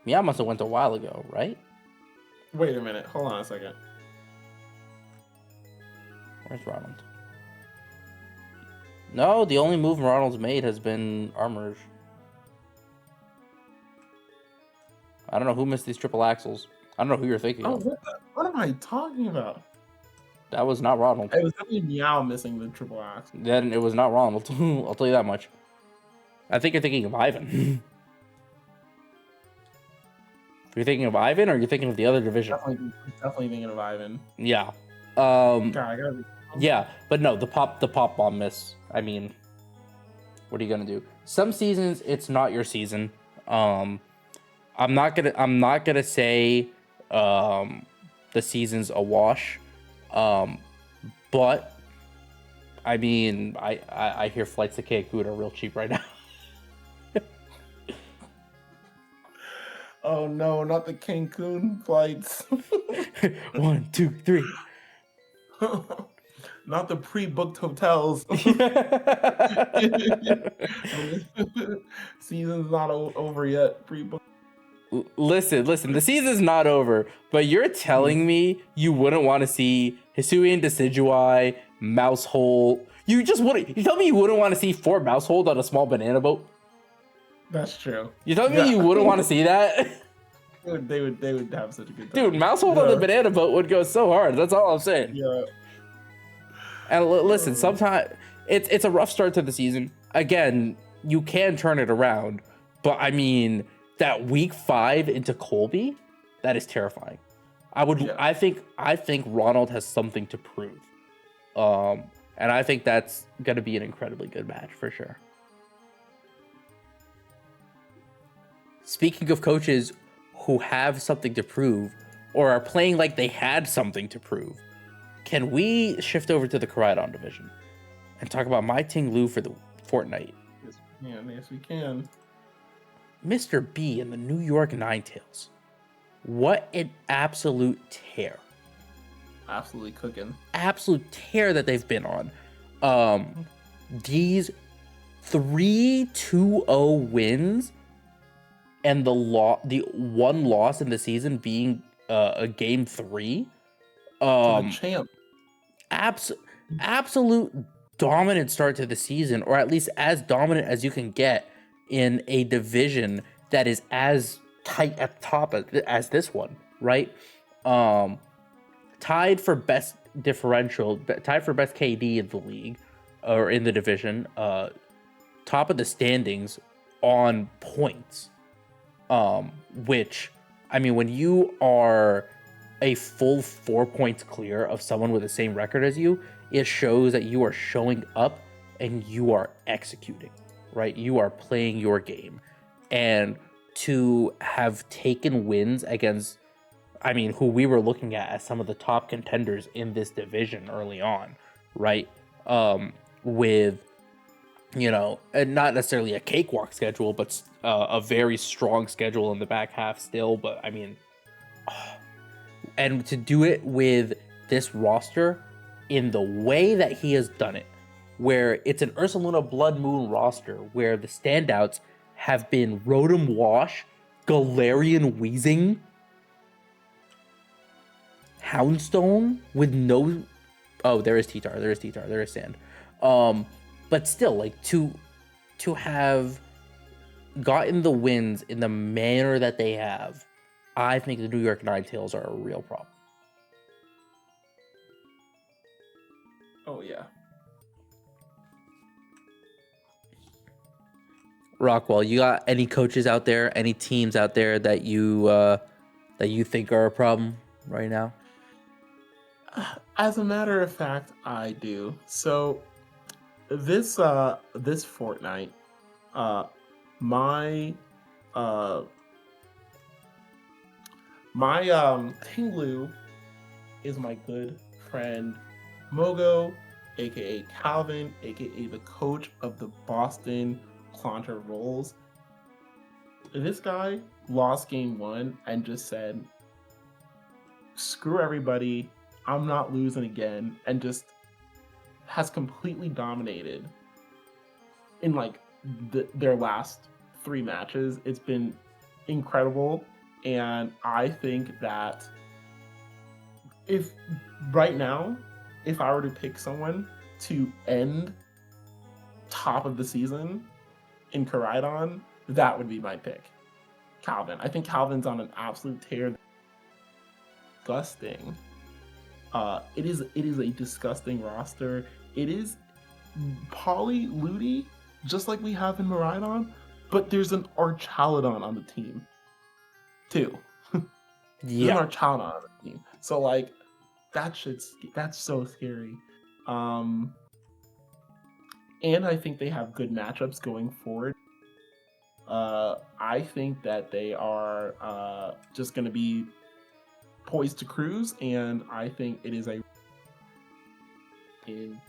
Meow must have went a while ago, right? Wait a minute. Hold on a second. Where's Ronald? No, the only move Ronald's made has been Armorage. I don't know who missed these triple axles. I don't know who you're thinking of. What am I talking about? That was not Ronald. It was definitely Meow missing the triple axle. Then it was not Ronald. I'll tell you that much. I think you're thinking of Ivan. You're thinking of Ivan, or you're thinking of the other division? Definitely thinking of Ivan. Yeah. God, yeah, but no, the pop bomb miss. I mean, what are you gonna do? Some seasons it's not your season. I'm not gonna say the season's a wash. But I mean, I hear flights to Cancun are real cheap right now. Oh no, not the Cancun flights. 1, 2, 3. Not the pre-booked hotels. Season's not over yet. Pre-booked. Listen, the season's not over, but you're telling me you wouldn't want to see Hisuian Decidueye, Mousehole. You tell me you wouldn't want to see 4 Mousehold on a small banana boat? That's true. You telling me you wouldn't want to see that? They would have such a good time. Dude, Mousehold on the banana boat would go so hard. That's all I'm saying. Yeah. And listen, sometimes it's a rough start to the season. Again, you can turn it around, but I mean, that week 5 into Colby, that is terrifying. I think Ronald has something to prove. And I think that's gonna be an incredibly good match for sure. Speaking of coaches who have something to prove or are playing like they had something to prove, can we shift over to the Koraidon division and talk about my Ting-LUS for the Fortnite? Yes, we can. Mr. B and the New York Ninetales. What an absolute tear. Absolutely cooking. Absolute tear that they've been on. These 3 2-0 wins and the one loss in the season being a game 3. To the champ. absolute dominant start to the season, or at least as dominant as you can get in a division that is as tight at the top as this one, right? Tied for best differential, tied for best KD in the league or in the division, top of the standings on points. Which, I mean, when you are a full 4 points clear of someone with the same record as you, it shows that you are showing up and you are executing, right? You are playing your game. And to have taken wins against, I mean, who we were looking at as some of the top contenders in this division early on, right? With, you know, and not necessarily a cakewalk schedule, but a very strong schedule in the back half still. But I mean, and to do it with this roster in the way that he has done it, where it's an Ursaluna Blood Moon roster, where the standouts have been Rotom Wash, Galarian Weezing, Houndstone with no... Oh, there is T-Tar, there is Sand. But still, like, to have gotten the wins in the manner that they have, I think the New York Ninetales are a real problem. Oh, yeah. Rockwell, you got any coaches out there, any teams out there that you think are a problem right now? As a matter of fact, I do. So this fortnight, my Ting-Lu is my good friend Mogo, aka Calvin, aka the coach of the Boston Clonter Rolls. This guy lost game 1 and just said, screw everybody, I'm not losing again, and just has completely dominated in like their last 3 matches. It's been incredible, and I think that if right now, if I were to pick someone to end top of the season in Koraidon, that would be my pick. Calvin. I think Calvin's on an absolute tear. Disgusting. It is a disgusting roster. It is Poly Ludi, just like we have in Miraidon, but there's an Archaludon on the team too. Yeah, an Archaludon on the team. So like that's so scary. And I think they have good matchups going forward. I think that they are just going to be poised to cruise, and I think it is in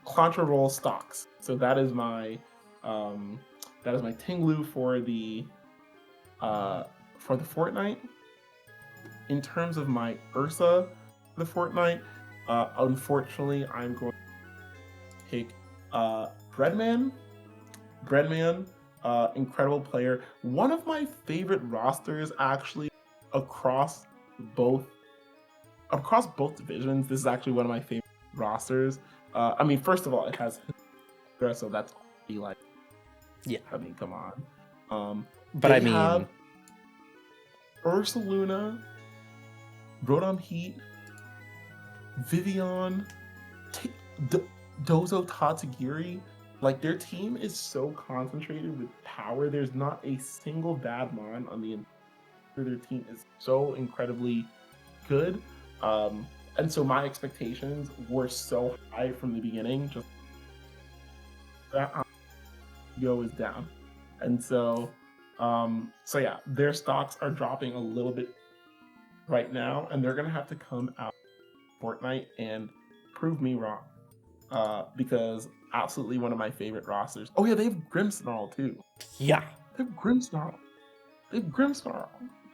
Contra Roll stocks. So that is my Ting-Lu for the Fortnite. In terms of my Ursa for the Fortnite, unfortunately, I'm going to pick Breadman. Incredible player. One of my favorite rosters, actually, across both divisions. This is actually one of my favorite rosters. I mean, first of all, it has so that's like, yeah. I mean, come on. But I mean, have Ursaluna, Rotom Heat, Vivian, Dozo Tatsugiri. Like, their team is so concentrated with power. There's not a single bad mon on the entire. Their team is so incredibly good. And so my expectations were so high from the beginning. Just that go is down. And so yeah, their stocks are dropping a little bit right now, and they're gonna have to come out Fortnite and prove me wrong. Because absolutely one of my favorite rosters. Oh yeah, they have Grimmsnarl too. Yeah. They have Grimmsnarl. Oh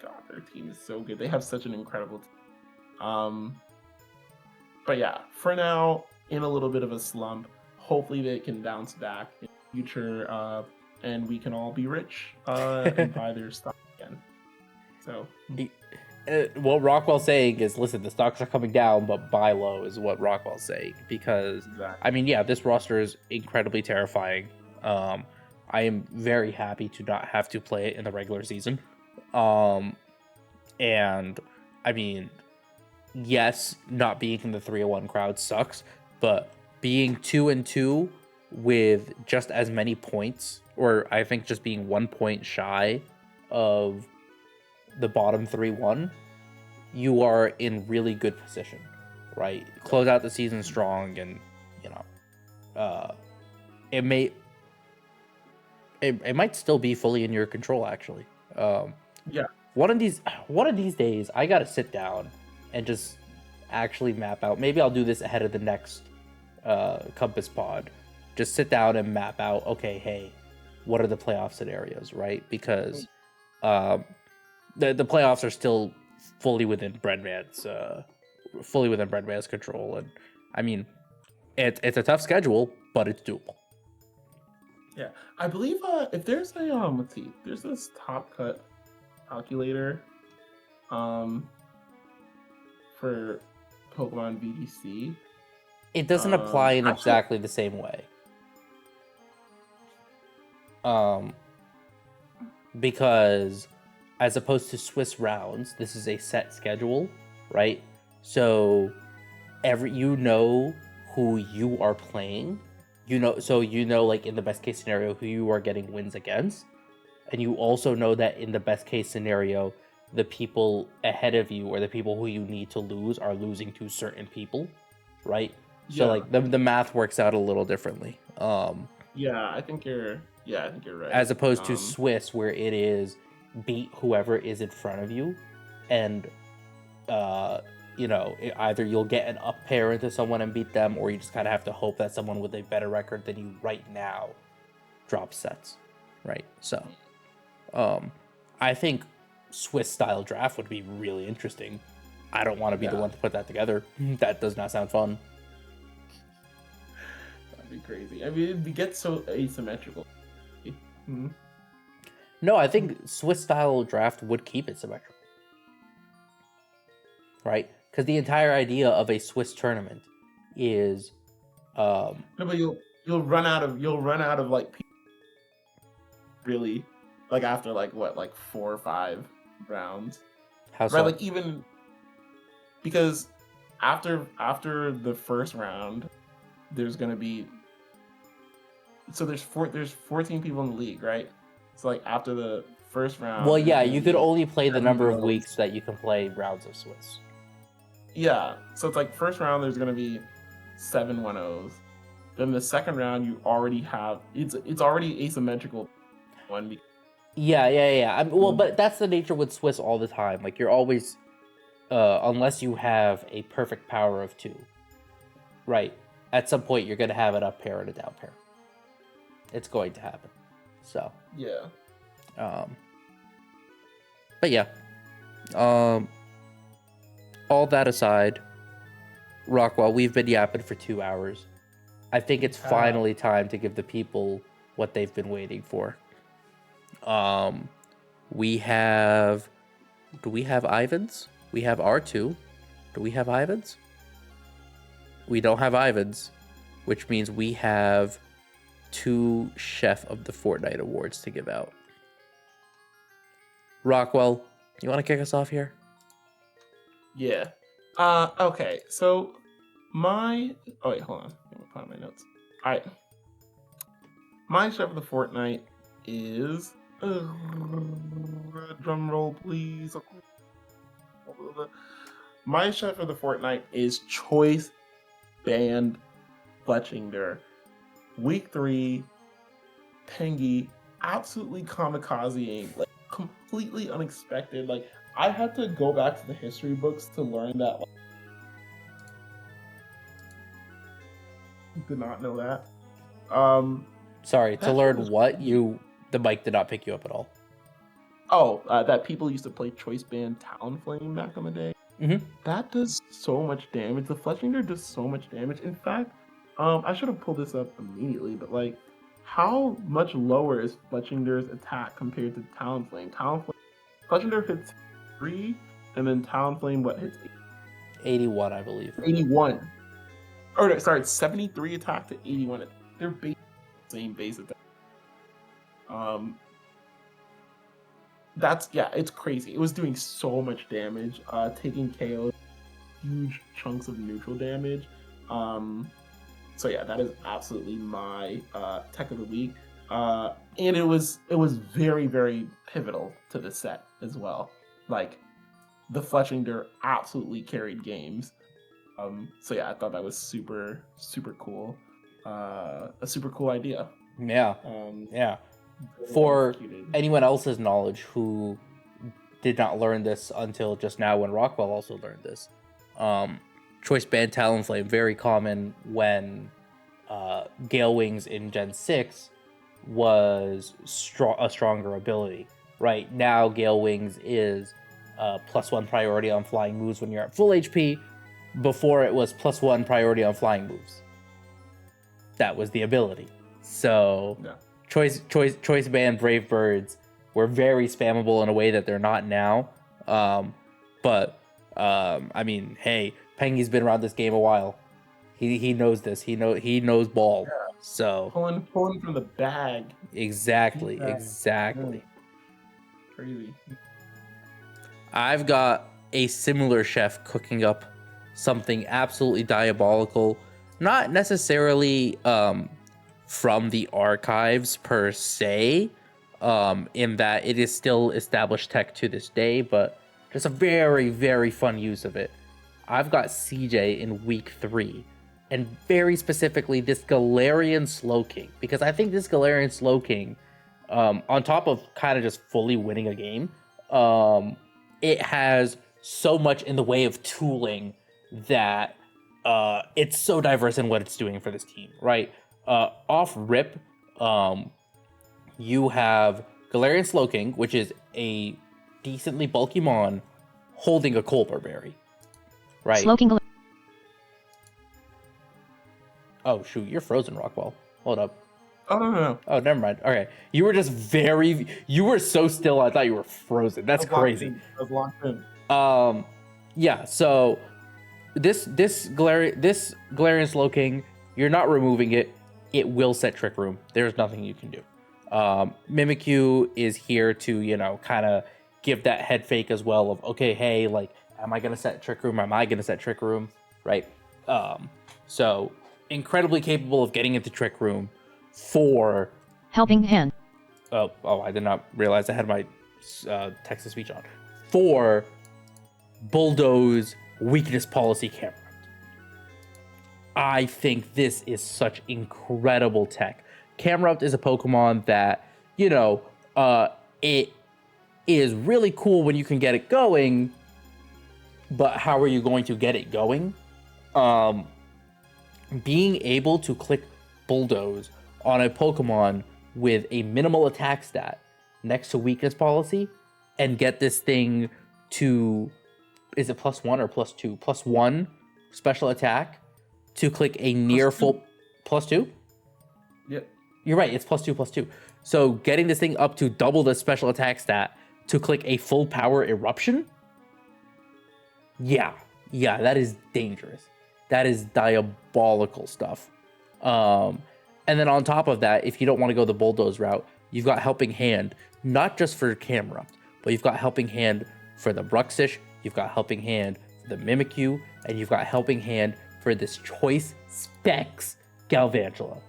God, their team is so good. They have such an incredible team. But yeah, for now, in a little bit of a slump. Hopefully they can bounce back in the future, and we can all be rich and buy their stuff again. So what Rockwell's saying is, listen, the stocks are coming down, but buy low is what Rockwell's saying. Because, Exactly. I mean, yeah, this roster is incredibly terrifying. I am very happy to not have to play it in the regular season. And, I mean, yes, not being in the 301 crowd sucks, but being 2-2 with just as many points, or I think just being 1 point shy of the bottom 3-1, you are in really good position, right? Close out the season strong, and you know, it might still be fully in your control, actually. Yeah. One of these days, I gotta sit down and just actually map out. Maybe I'll do this ahead of the next Compass pod. Just sit down and map out. Okay, hey, what are the playoff scenarios, right? Because the playoffs are still fully within Breadman's control, and I mean, it's a tough schedule, but it's doable. Yeah, I believe if there's a let's see, there's this top cut calculator for Pokemon VGC. It doesn't apply in exactly the same way. Because as opposed to Swiss rounds, this is a set schedule, right? So you know who you are playing, like in the best case scenario who you are getting wins against, and you also know that in the best case scenario the people ahead of you or the people who you need to lose are losing to certain people, right? So like the math works out a little differently. I think you're right. As opposed to Swiss, where it is beat whoever is in front of you, and either you'll get an up pair into someone and beat them, or you just kind of have to hope that someone with a better record than you right now drops sets, right? So, I think Swiss style draft would be really interesting. I don't want to be the one to put that together. That does not sound fun. That'd be crazy. I mean, it gets so asymmetrical. Mm-hmm. No, I think Swiss style draft would keep it symmetrical, right? Because the entire idea of a Swiss tournament is no, but you'll run out of like really, like after like 4 or 5 rounds. How so? Right, like even because after the first round, there's gonna be there's 14 people in the league, right? So like after the first round. Well, yeah, you could only play the number of weeks that you can play rounds of Swiss. Yeah, so it's like first round there's gonna be 7 1-0s. Then the second round you already have it's already asymmetrical one. Yeah. But that's the nature with Swiss all the time. Like you're always, unless you have a perfect power of 2, right? At some point you're gonna have an up pair and a down pair. It's going to happen. So yeah. But yeah. All that aside, Rockwell, we've been yapping for 2 hours. I think it's finally time to give the people what they've been waiting for. Do we have Ivans? We have R2. Do we have Ivans? We don't have Ivans, which means we have 2 Chef of the Fortnite awards to give out. Rockwell, you want to kick us off here? Yeah. Okay. So oh wait, hold on. Let me find my notes. All right. My Chef of the Fortnite is drum roll, please. My Chef of the Fortnite is Choice Band Fletchinger. Week 3, Pengy absolutely kamikazeing, like completely unexpected. Like I had to go back to the history books to learn that. Did not know that. Sorry, to learn what? The mic did not pick you up at all. Oh, that people used to play Choice Band Talonflame back in the day. Mm-hmm. That does so much damage. The Fletchinger does so much damage. In fact, I should have pulled this up immediately, but like, how much lower is Fletchinger's attack compared to Talonflame? Fletchinger hits 3, And then Talonflame, what hits 81, I believe. 81. Oh, no, sorry, 73 attack to 81. They're basically the same base attack. It's crazy. It was doing so much damage, taking KO, huge chunks of neutral damage. So yeah, that is absolutely my tech of the week. And it was very, very pivotal to the set as well. Like, the Fletchinger absolutely carried games. So yeah, I thought that was super, super cool. A super cool idea. Yeah. For anyone else's knowledge who did not learn this until just now when Rockwell also learned this, Choice Band Talonflame, very common when Gale Wings in Gen 6 was a stronger ability. Right now, Gale Wings is +1 priority on flying moves when you're at full HP. Before it was +1 priority on flying moves. That was the ability. So yeah. Choice Band Brave Birds were very spammable in a way that they're not now. I mean, hey, Pengy's been around this game a while. He knows this. He knows ball. Yeah. So pulling from the bag. Exactly. Yeah. Crazy. I've got a similar chef cooking up something absolutely diabolical, not necessarily from the archives per se, in that it is still established tech to this day, but just a very, very fun use of it. I've got CJ in week 3, and very specifically this Galarian Slowking, because I think this Galarian Slowking, on top of kind of just fully winning a game, it has so much in the way of tooling that it's so diverse in what it's doing for this team, right? Off rip, you have Galarian Slowking, which is a decently bulky mon holding a Colbur Berry, right? Slowking. Oh shoot, you're frozen, Rockwell. Hold up. Oh no. Oh, never mind. Okay, you were just you were so still. I thought you were frozen. That's crazy. I was locked in. Yeah. So this Galarian Slowking, you're not removing it. It will set Trick Room. There's nothing you can do. Mimikyu is here to, kind of give that head fake as well of, okay, hey, like, am I gonna set Trick Room? Am I gonna set Trick Room? Right. So incredibly capable of getting into Trick Room for Helping Hand. Oh, I did not realize I had my text-to-speech on. For Bulldoze Weakness Policy Camera. I think this is such incredible tech. Camerupt is a Pokemon that, it is really cool when you can get it going, but how are you going to get it going? Being able to click Bulldoze on a Pokemon with a minimal attack stat next to weakness policy and get this thing to, is it +1 or +2? +1 special attack to click a near full +2? Yep. You're right, it's +2/+2. So getting this thing up to double the special attack stat to click a full power eruption? Yeah, that is dangerous. That is diabolical stuff. And then on top of that, if you don't want to go the Bulldoze route, you've got Helping Hand, not just for Camerupt, but you've got Helping Hand for the Bruxish, you've got Helping Hand for the Mimikyu, and you've got Helping Hand for this Choice Specs Galvantula.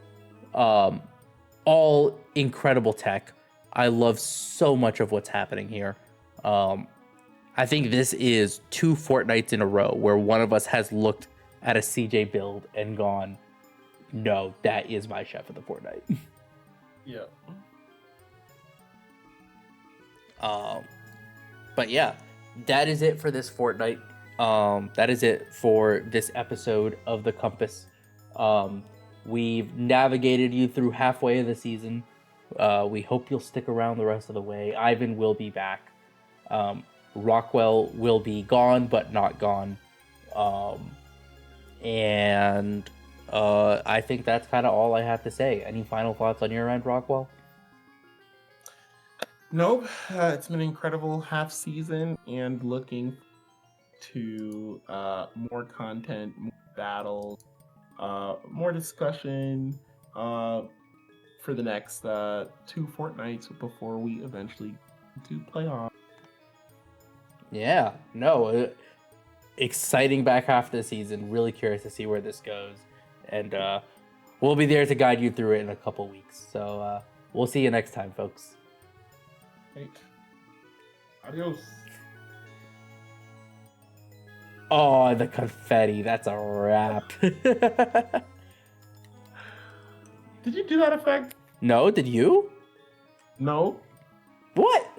All incredible tech. I love so much of what's happening here. I think this is 2 Fortnights in a row where one of us has looked at a CJ build and gone, no, that is my chef of the Fortnite. Yeah. But yeah, that is it for this Fortnite. That is it for this episode of The Compass. We've navigated you through halfway of the season. We hope you'll stick around the rest of the way. Ivan will be back. Rockwell will be gone, but not gone. And I think that's kind of all I have to say. Any final thoughts on your end, Rockwell? Nope. It's been an incredible half season and looking to more content, more battles, more discussion for the next 2 fortnights before we eventually do playoff. Yeah, no, exciting back half of the season. Really curious to see where this goes, and we'll be there to guide you through it in a couple weeks. So we'll see you next time, folks. Right. Adios. Oh, the confetti. That's a wrap. Did you do that effect? No, did you? No. What?